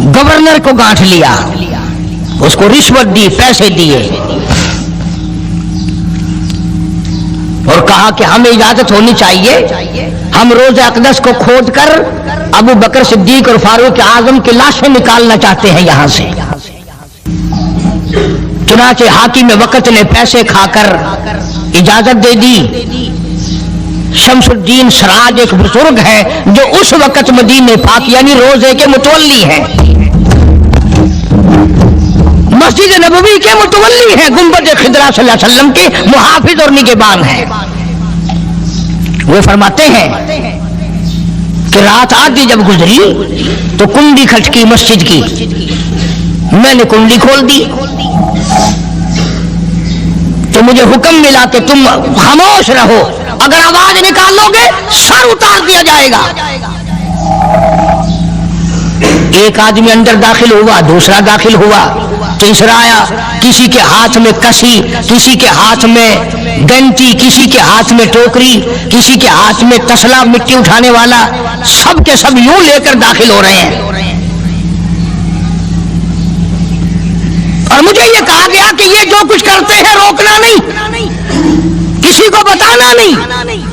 گورنر کو گانٹھ لیا، اس کو رشوت دی، پیسے دیے، اور کہا کہ ہمیں اجازت ہونی چاہیے، ہم روز اقدس کو کھود کر ابو بکر صدیق اور فاروق اعظم کی لاشیں نکالنا چاہتے ہیں یہاں سے۔ چنانچہ حاکم وقت نے پیسے کھا کر اجازت دے دی۔ شمس الدین سراج ایک بزرگ ہے جو اس وقت مدینے پاک یعنی روزے کے متولی ہیں، مسجد نبوی کے متولی ہیں، گنبد خضرا صلی اللہ علیہ وسلم کے محافظ اور نگہبان ہیں۔ وہ فرماتے ہیں کہ رات آدھی جب گزری تو کنڈی کھٹکی مسجد کی، میں نے کنڈی کھول دی تو مجھے حکم ملا کہ تم خاموش رہو، اگر آواز نکالو گے سر اتار دیا جائے گا۔ ایک آدمی اندر داخل ہوا، دوسرا داخل ہوا، تیسرا آیا، کسی کے ہاتھ میں کسی، کسی کے ہاتھ میں گنٹی، کسی کے ہاتھ میں ٹوکری، کسی کے ہاتھ میں تسلا مٹی اٹھانے والا، سب کے سب یوں لے کر داخل ہو رہے ہیں۔ اور مجھے یہ کہا گیا کہ یہ جو کچھ کرتے ہیں روکنا نہیں، کسی کو بتانا نہیں۔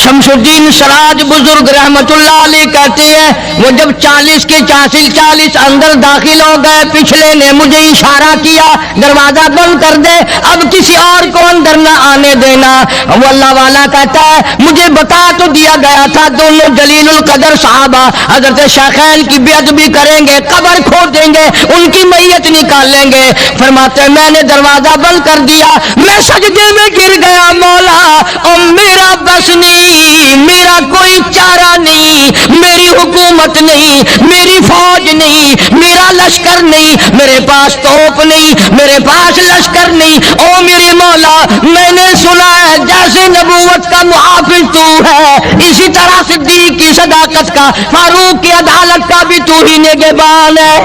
شمس الدین سراج بزرگ رحمت اللہ علیہ کہتے ہیں وہ جب 40 کے 40 اندر داخل ہو گئے، پچھلے نے مجھے اشارہ کیا دروازہ بند کر دے، اب کسی اور کو اندر نہ آنے دینا۔ وہ اللہ والا کہتا ہے مجھے بتا تو دیا گیا تھا دونوں جلیل القدر صحابہ حضرت شیخین کی بے ادبی کریں گے، قبر کھود دیں گے، ان کی میت نکال لیں گے۔ فرماتے ہیں میں نے دروازہ بند کر دیا، میں سجدے میں گر گیا، مولا اور میرا بس نہیں، میرا کوئی چارہ نہیں، میری حکومت نہیں، میری فوج نہیں، میرا لشکر نہیں، میرے پاس توپ نہیں، میرے پاس لشکر نہیں۔ او میرے مولا میں نے سنا ہے جیسے نبوت کا محافظ تو ہے، اسی طرح صدیق کی صداقت کا، فاروق کی عدالت کا بھی تو ہی نگہبان ہے۔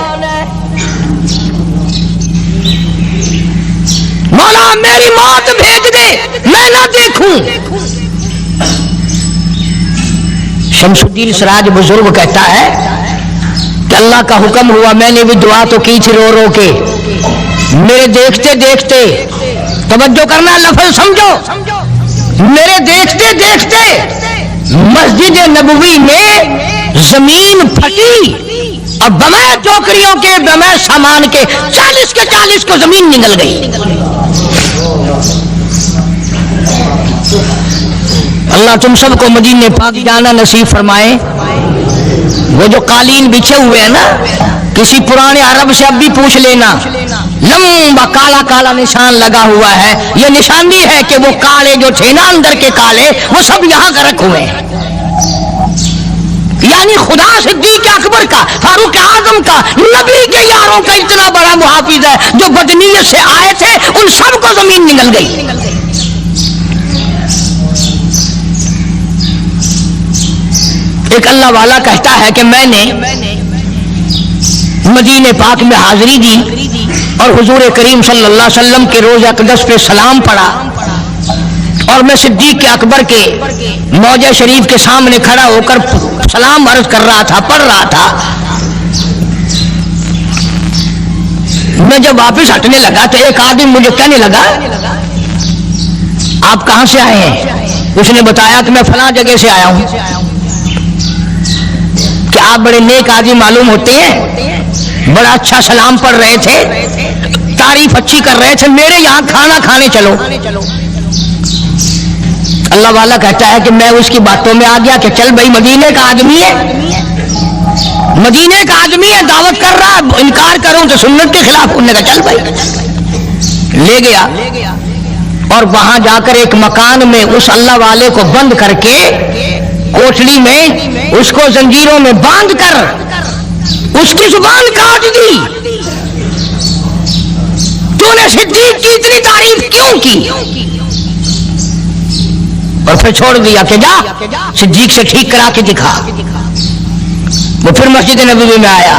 مولا میری موت بھیج دے، میں نہ دیکھوں۔ شمس الدین سراج بزرگ کہتا ہے کہ اللہ کا حکم ہوا، میں نے بھی دعا تو کی تھی رو رو کے، میرے دیکھتے دیکھتے، توجہ کرنا لفظ سمجھو، میرے دیکھتے دیکھتے مسجد نبوی میں زمین پھٹی اور بغیر ٹوکریوں کے بغیر سامان کے 40 کے 40 کو زمین نگل گئی۔ اللہ تم سب کو مدینے پاک جانا نصیب فرمائے۔ وہ جو قالین بچھے ہوئے ہیں نا، کسی پرانے عرب سے اب بھی پوچھ لینا، لمبا کالا کالا نشان لگا ہوا ہے، یہ نشانی ہے کہ وہ کالے جو تھے نا اندر کے کالے، وہ سب یہاں کا رکھ ہوئے ہیں۔ یعنی خدا صدیق اکبر کا، فاروق اعظم کا، نبی کے یاروں کا اتنا بڑا محافظ ہے، جو بدنیت سے آئے تھے ان سب کو زمین نگل گئی۔ ایک اللہ والا کہتا ہے کہ میں نے مدینے پاک میں حاضری دی اور حضور کریم صلی اللہ علیہ وسلم کے روز اقدس پہ سلام پڑھا، اور میں صدیق کے اکبر کے موضع شریف کے سامنے کھڑا ہو کر سلام عرض کر رہا تھا، پڑھ رہا تھا۔ میں جب واپس ہٹنے لگا تو ایک آدمی مجھے کہنے لگا آپ کہاں سے آئے ہیں؟ اس نے بتایا کہ میں فلاں جگہ سے آیا ہوں۔ کہ آپ بڑے نیک آدمی معلوم ہوتے ہیں، بڑا اچھا سلام پڑھ رہے تھے، تعریف اچھی کر رہے تھے، میرے یہاں کھانا کھانے چلو۔ اللہ والا کہتا ہے کہ میں اس کی باتوں میں آ گیا کہ چل بھائی، مدینے کا آدمی ہے، مدینے کا آدمی ہے، دعوت کر رہا ہے، انکار کروں تو سنت کے خلاف، انہوں نے کہا چل بھائی، لے گیا۔ اور وہاں جا کر ایک مکان میں اس اللہ والے کو بند کر کے، کوٹڑی میں اس کو زنجیروں میں باندھ کر اس کی زبان کاٹ دی۔ تو نے صدیق کی اتنی تعریف کیوں کی؟ اور پھر چھوڑ دیا کہ جا صدیق سے ٹھیک کرا کے دکھا۔ وہ پھر مسجد نبوی میں آیا۔